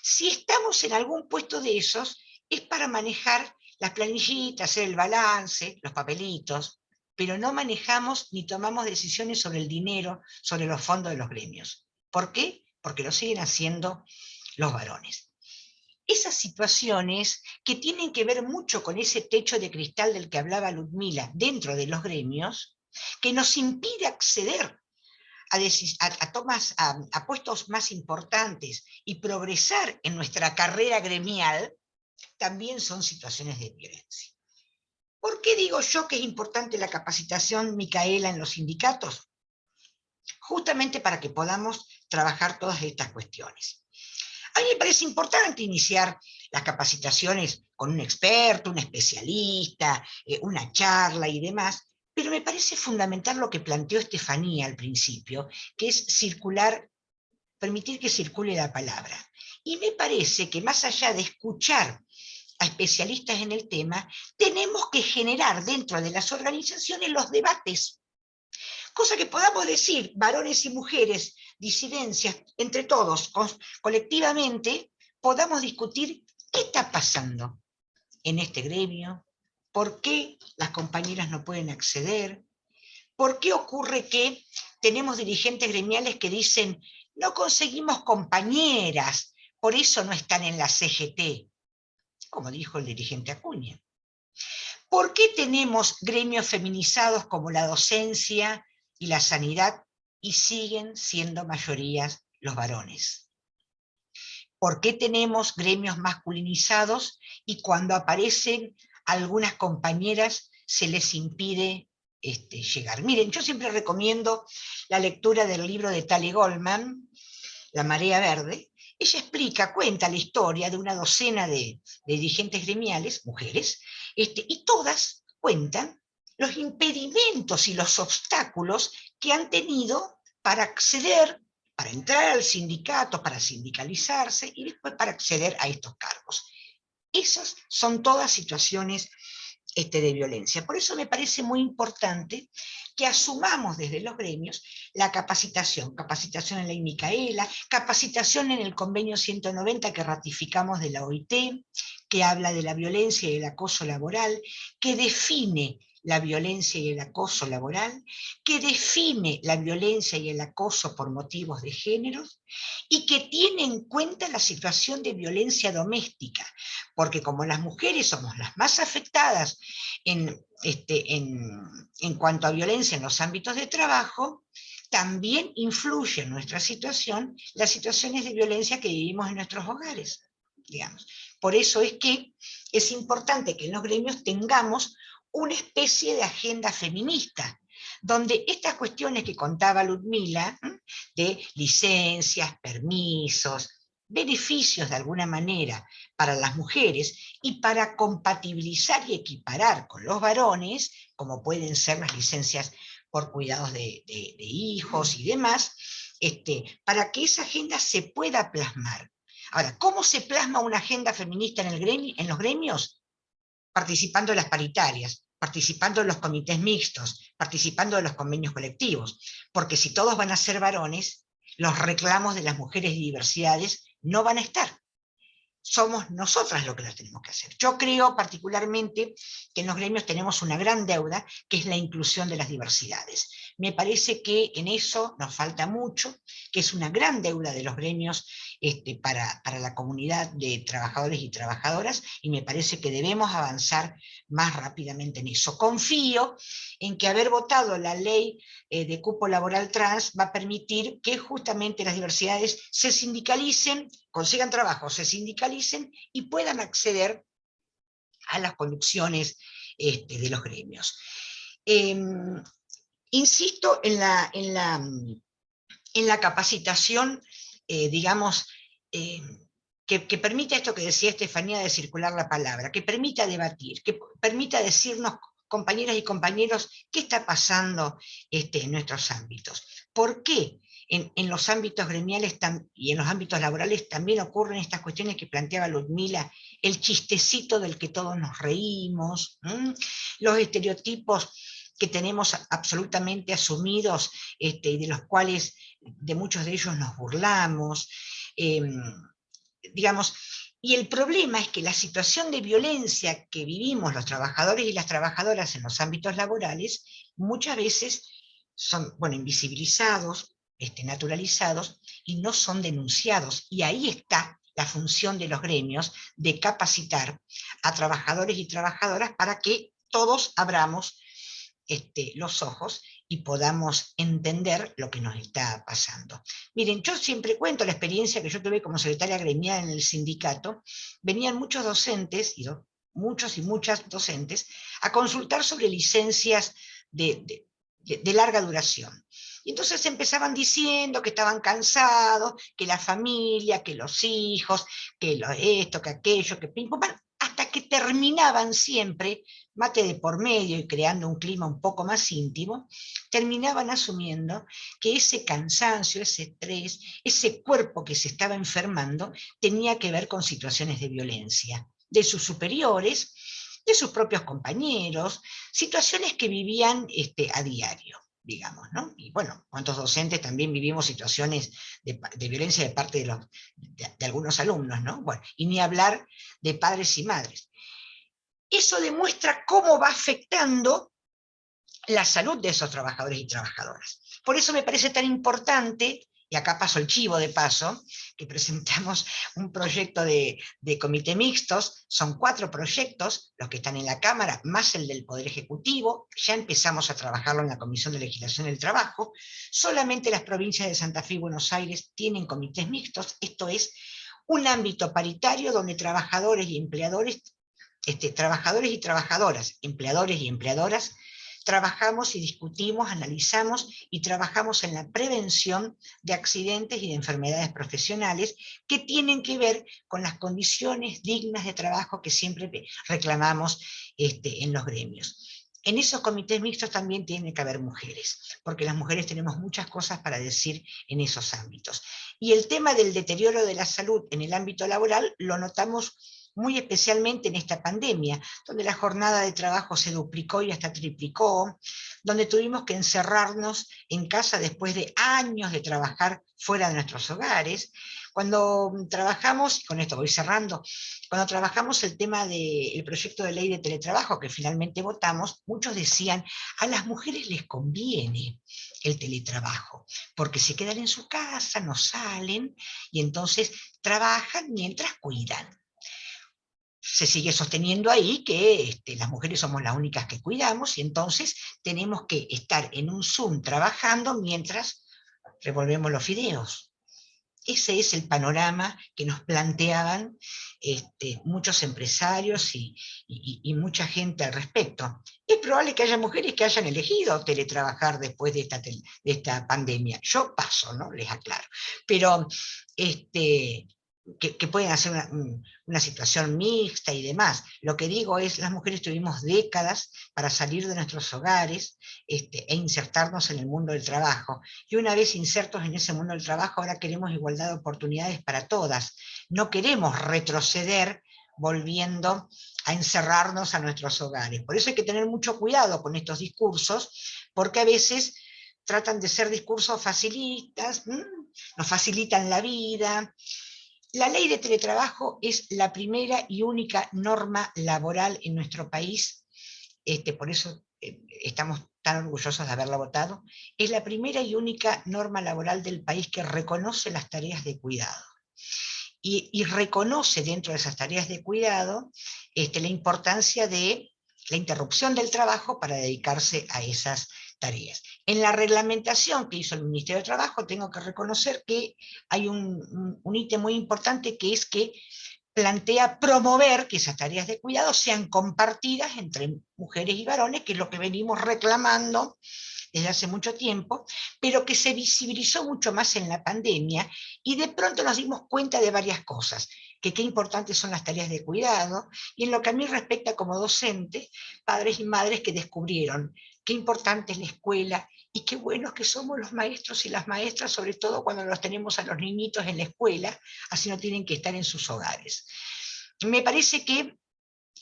D: Si estamos en algún puesto de esos, es para manejar las planillitas, hacer el balance, los papelitos, pero no manejamos ni tomamos decisiones sobre el dinero, sobre los fondos de los gremios. ¿Por qué? Porque lo siguen haciendo los varones. Esas situaciones que tienen que ver mucho con ese techo de cristal del que hablaba Ludmila dentro de los gremios, que nos impide acceder a puestos más importantes y progresar en nuestra carrera gremial, también son situaciones de violencia. ¿Por qué digo yo que es importante la capacitación, Micaela, en los sindicatos? Justamente para que podamos trabajar todas estas cuestiones. A mí me parece importante iniciar las capacitaciones con un experto, un especialista, una charla y demás, pero me parece fundamental lo que planteó Estefanía al principio, que es permitir que circule la palabra. Y me parece que más allá de escuchar a especialistas en el tema, tenemos que generar dentro de las organizaciones los debates. Cosa que podamos decir, varones y mujeres, disidencias, entre todos, colectivamente, podamos discutir qué está pasando en este gremio, por qué las compañeras no pueden acceder, por qué ocurre que tenemos dirigentes gremiales que dicen, no conseguimos compañeras, por eso no están en la CGT, como dijo el dirigente Acuña. ¿Por qué tenemos gremios feminizados como la docencia y la sanidad y siguen siendo mayorías los varones? ¿Por qué tenemos gremios masculinizados y cuando aparecen algunas compañeras se les impide llegar? Miren, yo siempre recomiendo la lectura del libro de Tali Goldman, La Marea Verde. Ella cuenta la historia de una docena de dirigentes gremiales, mujeres, y todas cuentan los impedimentos y los obstáculos que han tenido para acceder, para entrar al sindicato, para sindicalizarse y después para acceder a estos cargos. Esas son todas situaciones de violencia. Por eso me parece muy importante que asumamos desde los gremios la capacitación en Ley Micaela, capacitación en el convenio 190 que ratificamos de la OIT, que habla de la violencia y el acoso laboral, que define la violencia y el acoso laboral, que define la violencia y el acoso por motivos de género, y que tiene en cuenta la situación de violencia doméstica, porque como las mujeres somos las más afectadas en cuanto a violencia en los ámbitos de trabajo, también influye en nuestra situación las situaciones de violencia que vivimos en nuestros hogares, digamos. Por eso es que es importante que en los gremios tengamos una especie de agenda feminista, donde estas cuestiones que contaba Ludmila, de licencias, permisos, beneficios de alguna manera para las mujeres y para compatibilizar y equiparar con los varones, como pueden ser las licencias por cuidados de hijos y demás, para que esa agenda se pueda plasmar. Ahora, ¿cómo se plasma una agenda feminista en los gremios? Participando en las paritarias, participando en los comités mixtos, participando en los convenios colectivos, porque si todos van a ser varones, los reclamos de las mujeres y diversidades no van a estar. Somos nosotras lo que las tenemos que hacer. Yo creo particularmente que en los gremios tenemos una gran deuda, que es la inclusión de las diversidades. Me parece que en eso nos falta mucho, que es una gran deuda de los gremios para la comunidad de trabajadores y trabajadoras, y me parece que debemos avanzar más rápidamente en eso. Confío en que haber votado la ley de cupo laboral trans va a permitir que justamente las diversidades se sindicalicen, consigan trabajo, se sindicalicen y puedan acceder a las conducciones de los gremios. Insisto en en la capacitación, digamos, que permita esto que decía Estefanía de circular la palabra, que permita debatir, que permita decirnos, compañeras y compañeros, qué está pasando en nuestros ámbitos. ¿Por qué en los ámbitos gremiales y en los ámbitos laborales también ocurren estas cuestiones que planteaba Ludmila, el chistecito del que todos nos reímos, los estereotipos que tenemos absolutamente asumidos y de los cuales de muchos de ellos nos burlamos, digamos, y el problema es que la situación de violencia que vivimos los trabajadores y las trabajadoras en los ámbitos laborales muchas veces son, bueno, invisibilizados, naturalizados, y no son denunciados. Y ahí está la función de los gremios de capacitar a trabajadores y trabajadoras para que todos abramos los ojos y podamos entender lo que nos está pasando. Miren, yo siempre cuento la experiencia que yo tuve como secretaria gremial en el sindicato. Venían muchos docentes, muchos y muchas docentes, a consultar sobre licencias de larga duración. Y entonces empezaban diciendo que estaban cansados, que la familia, que los hijos, que esto, que aquello, que pim, pum, pam, hasta que terminaban siempre, mate de por medio y creando un clima un poco más íntimo, terminaban asumiendo que ese cansancio, ese estrés, ese cuerpo que se estaba enfermando, tenía que ver con situaciones de violencia, de sus superiores, de sus propios compañeros, situaciones que vivían a diario, digamos, ¿no? Y bueno, cuántos docentes también vivimos situaciones de violencia de parte de algunos alumnos, ¿no? Bueno, y ni hablar de padres y madres. Eso demuestra cómo va afectando la salud de esos trabajadores y trabajadoras. Por eso me parece tan importante, y acá paso el chivo de paso, que presentamos un proyecto de comité mixtos. Son 4 proyectos, los que están en la Cámara, más el del Poder Ejecutivo. Ya empezamos a trabajarlo en la Comisión de Legislación del Trabajo. Solamente las provincias de Santa Fe y Buenos Aires tienen comités mixtos. Esto es un ámbito paritario donde trabajadores y empleadores, trabajadores y trabajadoras, empleadores y empleadoras, trabajamos y discutimos, analizamos y trabajamos en la prevención de accidentes y de enfermedades profesionales que tienen que ver con las condiciones dignas de trabajo que siempre reclamamos en los gremios. En esos comités mixtos también tiene que haber mujeres, porque las mujeres tenemos muchas cosas para decir en esos ámbitos. Y el tema del deterioro de la salud en el ámbito laboral lo notamos muy especialmente en esta pandemia, donde la jornada de trabajo se duplicó y hasta triplicó, donde tuvimos que encerrarnos en casa después de años de trabajar fuera de nuestros hogares. Cuando trabajamos, y con esto voy cerrando, cuando trabajamos el tema del proyecto de ley de teletrabajo que finalmente votamos, muchos decían, a las mujeres les conviene el teletrabajo, porque se quedan en su casa, no salen, y entonces trabajan mientras cuidan. Se sigue sosteniendo ahí que las mujeres somos las únicas que cuidamos y entonces tenemos que estar en un Zoom trabajando mientras revolvemos los fideos. Ese es el panorama que nos planteaban muchos empresarios y mucha gente al respecto. Es probable que haya mujeres que hayan elegido teletrabajar después de esta pandemia. Yo paso, ¿no? Les aclaro. Pero que pueden hacer una situación mixta y demás. Lo que digo es, las mujeres tuvimos décadas para salir de nuestros hogares e insertarnos en el mundo del trabajo. Y una vez insertos en ese mundo del trabajo, ahora queremos igualdad de oportunidades para todas. No queremos retroceder volviendo a encerrarnos a nuestros hogares. Por eso hay que tener mucho cuidado con estos discursos, porque a veces tratan de ser discursos facilistas, nos facilitan la vida. La ley de teletrabajo es la primera y única norma laboral en nuestro país, por eso estamos tan orgullosos de haberla votado. Es la primera y única norma laboral del país que reconoce las tareas de cuidado. Y reconoce dentro de esas tareas de cuidado la importancia de la interrupción del trabajo para dedicarse a esas tareas. En la reglamentación que hizo el Ministerio de Trabajo, tengo que reconocer que hay un ítem muy importante, que es que plantea promover que esas tareas de cuidado sean compartidas entre mujeres y varones, que es lo que venimos reclamando desde hace mucho tiempo, pero que se visibilizó mucho más en la pandemia, y de pronto nos dimos cuenta de varias cosas, que qué importantes son las tareas de cuidado, y en lo que a mí respecta como docente, padres y madres que descubrieron qué importante es la escuela, y qué buenos que somos los maestros y las maestras, sobre todo cuando los tenemos a los niñitos en la escuela, así no tienen que estar en sus hogares. Me parece que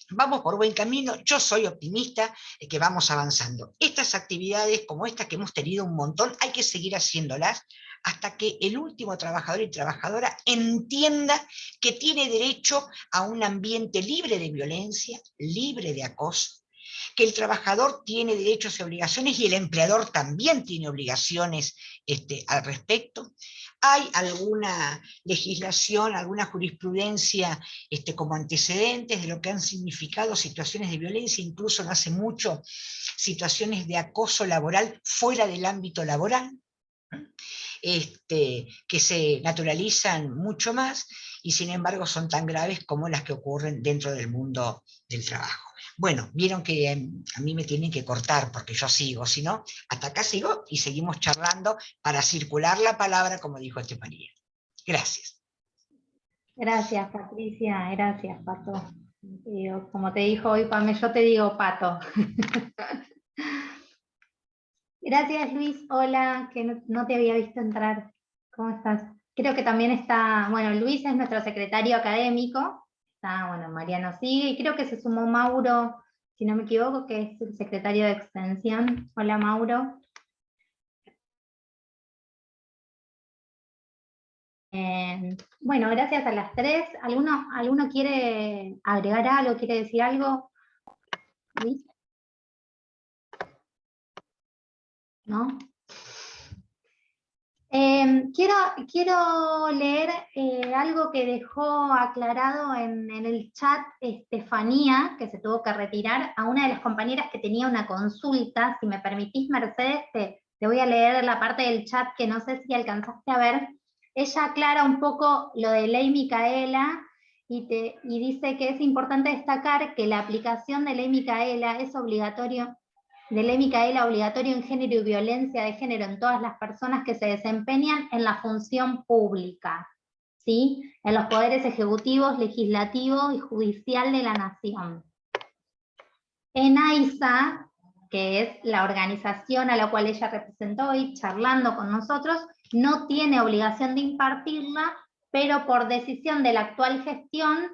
D: vamos por buen camino, yo soy optimista de que vamos avanzando. Estas actividades como estas que hemos tenido un montón, hay que seguir haciéndolas hasta que el último trabajador y trabajadora entienda que tiene derecho a un ambiente libre de violencia, libre de acoso, que el trabajador tiene derechos y obligaciones y el empleador también tiene obligaciones al respecto. Hay alguna legislación, alguna jurisprudencia como antecedentes de lo que han significado situaciones de violencia, incluso no hace mucho, situaciones de acoso laboral fuera del ámbito laboral, que se naturalizan mucho más y sin embargo son tan graves como las que ocurren dentro del mundo del trabajo. Bueno, vieron que a mí me tienen que cortar porque yo sigo, si no, hasta acá sigo y seguimos charlando para circular la palabra, como dijo Estefanía. Gracias.
A: Gracias, Patricia, gracias, Pato. Como te dijo hoy Pame, yo te digo Pato. Gracias, Luis, hola, que no te había visto entrar. ¿Cómo estás? Creo que también está, bueno, Luis es nuestro secretario académico, está, bueno, Mariano sigue, y creo que se sumó Mauro, si no me equivoco, que es el secretario de Extensión. Hola, Mauro. Bueno, gracias a las tres. ¿Alguno quiere agregar algo, quiere decir algo? ¿Luis? ¿No? Quiero leer algo que dejó aclarado en el chat Estefanía, que se tuvo que retirar, a una de las compañeras que tenía una consulta. Si me permitís, Mercedes, te voy a leer la parte del chat que no sé si alcanzaste a ver. Ella aclara un poco lo de Ley Micaela y dice que es importante destacar que la aplicación de Ley Micaela es obligatorio en género y violencia de género en todas las personas que se desempeñan en la función pública, ¿sí? En los poderes ejecutivos, legislativo y judicial de la nación. En AISA, que es la organización a la cual ella representó y charlando con nosotros, no tiene obligación de impartirla, pero por decisión de la actual gestión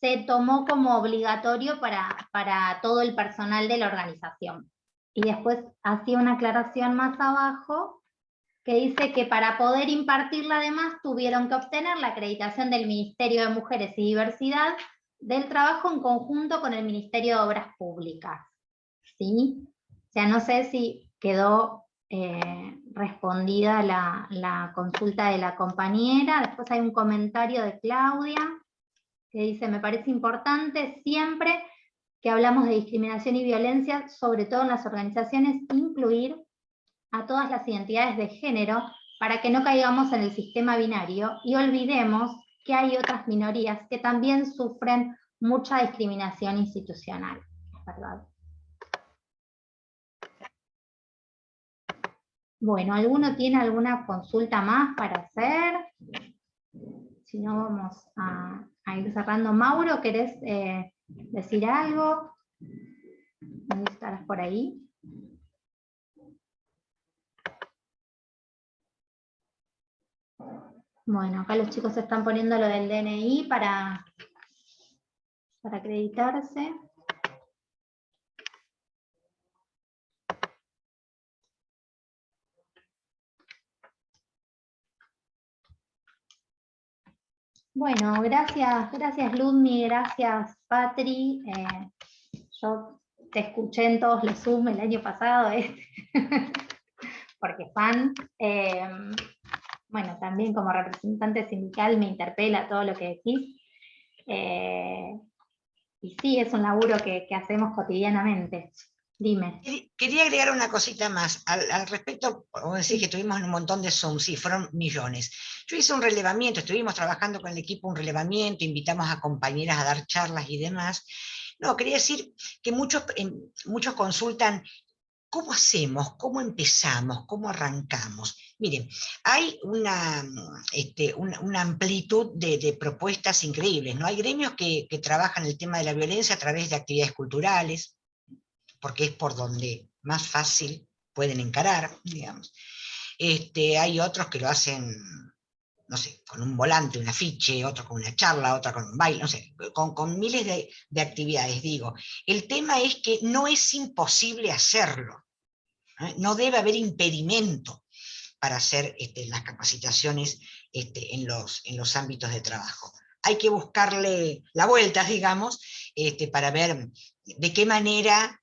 A: se tomó como obligatorio para todo el personal de la organización. Y después hacía una aclaración más abajo que dice que para poder impartirla además tuvieron que obtener la acreditación del Ministerio de Mujeres y Diversidad del Trabajo en conjunto con el Ministerio de Obras Públicas. ¿Sí? O sea, no sé si quedó respondida la consulta de la compañera. Después hay un comentario de Claudia que dice: me parece importante siempre que hablamos de discriminación y violencia, sobre todo en las organizaciones, incluir a todas las identidades de género para que no caigamos en el sistema binario y olvidemos que hay otras minorías que también sufren mucha discriminación institucional. ¿Verdad? Bueno, ¿alguno tiene alguna consulta más para hacer? Si no, vamos a ir cerrando. Mauro, ¿querés decir algo? ¿No estarás por ahí? Bueno, acá los chicos están poniendo lo del DNI para acreditarse. Bueno, gracias Ludmi, gracias Patri. Yo te escuché en todos los Zoom el año pasado, porque fan. Bueno, también como representante sindical me interpela todo lo que decís. Y sí, es un laburo que hacemos cotidianamente. Dime.
D: Quería agregar una cosita más. Al respecto, como decís que tuvimos un montón de Zoom, sí, fueron millones. Yo hice un relevamiento, estuvimos trabajando con el equipo un relevamiento, invitamos a compañeras a dar charlas y demás. No, quería decir que muchos consultan ¿cómo hacemos? ¿Cómo empezamos? ¿Cómo arrancamos? Miren, hay una amplitud de propuestas increíbles, ¿no? Hay gremios que trabajan el tema de la violencia a través de actividades culturales, porque es por donde más fácil pueden encarar, digamos. Hay otros que lo hacen, no sé, con un volante, un afiche, otro con una charla, otra con un baile, no sé, con miles de actividades, digo. El tema es que no es imposible hacerlo, ¿eh? No debe haber impedimento para hacer las capacitaciones en los ámbitos de trabajo. Hay que buscarle la vuelta, digamos, para ver de qué manera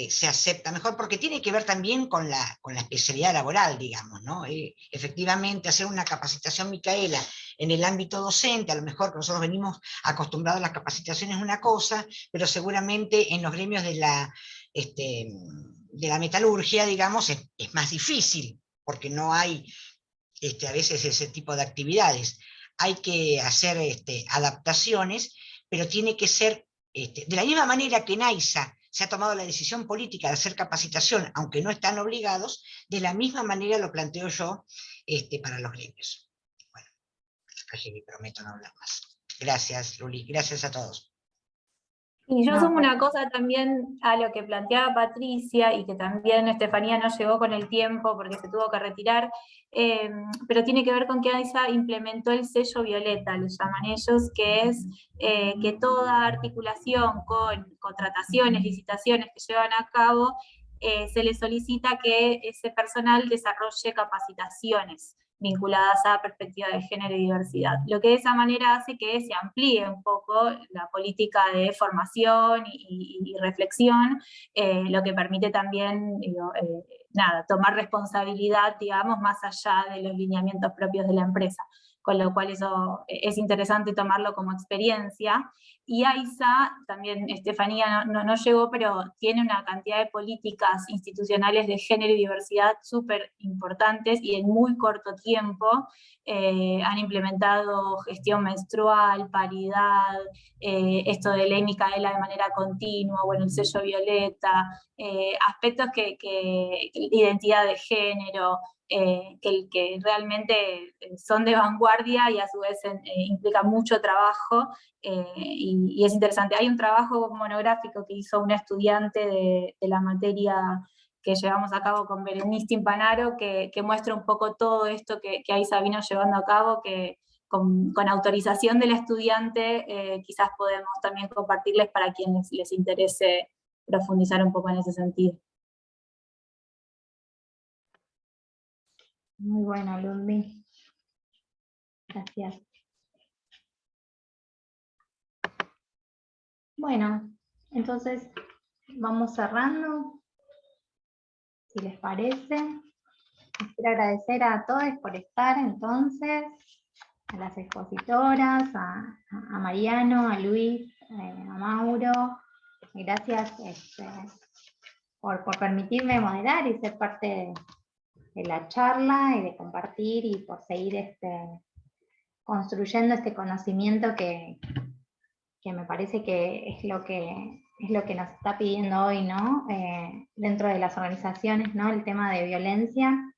D: se acepta mejor, porque tiene que ver también con la especialidad laboral, digamos, ¿no? Efectivamente, hacer una capacitación, Micaela, en el ámbito docente, a lo mejor que nosotros venimos acostumbrados a las capacitaciones es una cosa, pero seguramente en los gremios de la metalurgia, digamos, es más difícil, porque no hay a veces ese tipo de actividades. Hay que hacer adaptaciones, pero tiene que ser, de la misma manera que en AISA se ha tomado la decisión política de hacer capacitación, aunque no están obligados, de la misma manera lo planteo yo para los gremios. Bueno, hasta allí prometo no hablar más. Gracias, Luli, gracias a todos.
C: Y yo
A: No,
C: sumo una cosa también a lo que planteaba Patricia, y que también Estefanía no llegó con el tiempo porque se tuvo que retirar, pero tiene que ver con que AISA implementó el sello violeta, lo llaman ellos, que es que toda articulación con contrataciones, licitaciones que llevan a cabo, se les solicita que ese personal desarrolle capacitaciones vinculadas a perspectiva de género y diversidad. Lo que de esa manera hace que se amplíe un poco la política de formación y reflexión, lo que permite también tomar responsabilidad, digamos, más allá de los lineamientos propios de la empresa. Con lo cual eso es interesante tomarlo como experiencia. Y AISA, también Estefanía no llegó, pero tiene una cantidad de políticas institucionales de género y diversidad súper importantes, y en muy corto tiempo han implementado gestión menstrual, paridad, esto de ley Micaela de manera continua, bueno, el sello violeta, aspectos que identidad de género, que realmente son de vanguardia y a su vez implican mucho trabajo, y es interesante. Hay un trabajo monográfico que hizo una estudiante de la materia que llevamos a cabo con Berenice Timpanaro, que muestra un poco todo esto que AISA vino llevando a cabo, que con autorización del estudiante quizás podemos también compartirles para quienes les interese profundizar un poco en ese sentido.
A: Muy bueno, Ludmi. Gracias. Bueno, entonces vamos cerrando, si les parece. Quiero agradecer a todos por estar, entonces, a las expositoras, a Mariano, a Luis, a Mauro. Gracias por permitirme moderar y ser parte de la charla y de compartir y por seguir construyendo este conocimiento que me parece que es lo que nos está pidiendo hoy, ¿no? Dentro de las organizaciones, ¿no? El tema de violencia.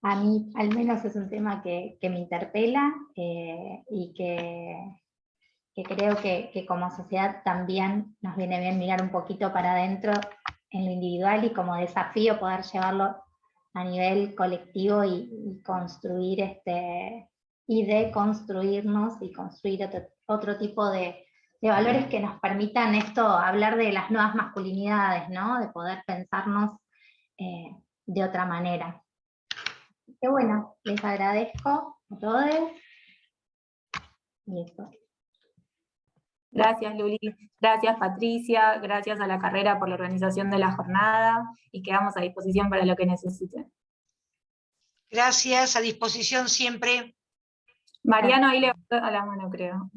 A: A mí al menos es un tema que me interpela y que creo que como sociedad también nos viene bien mirar un poquito para adentro en lo individual y como desafío poder llevarlo a nivel colectivo y construir y deconstruirnos y construir otro tipo de valores que nos permitan hablar de las nuevas masculinidades, ¿no? De poder pensarnos de otra manera. Qué bueno, les agradezco a todos. Y eso.
C: Gracias, Luli. Gracias, Patricia. Gracias a la carrera por la organización de la jornada, y quedamos a disposición para lo que necesiten.
D: Gracias, a disposición siempre.
C: Mariano ahí levantó la mano, creo.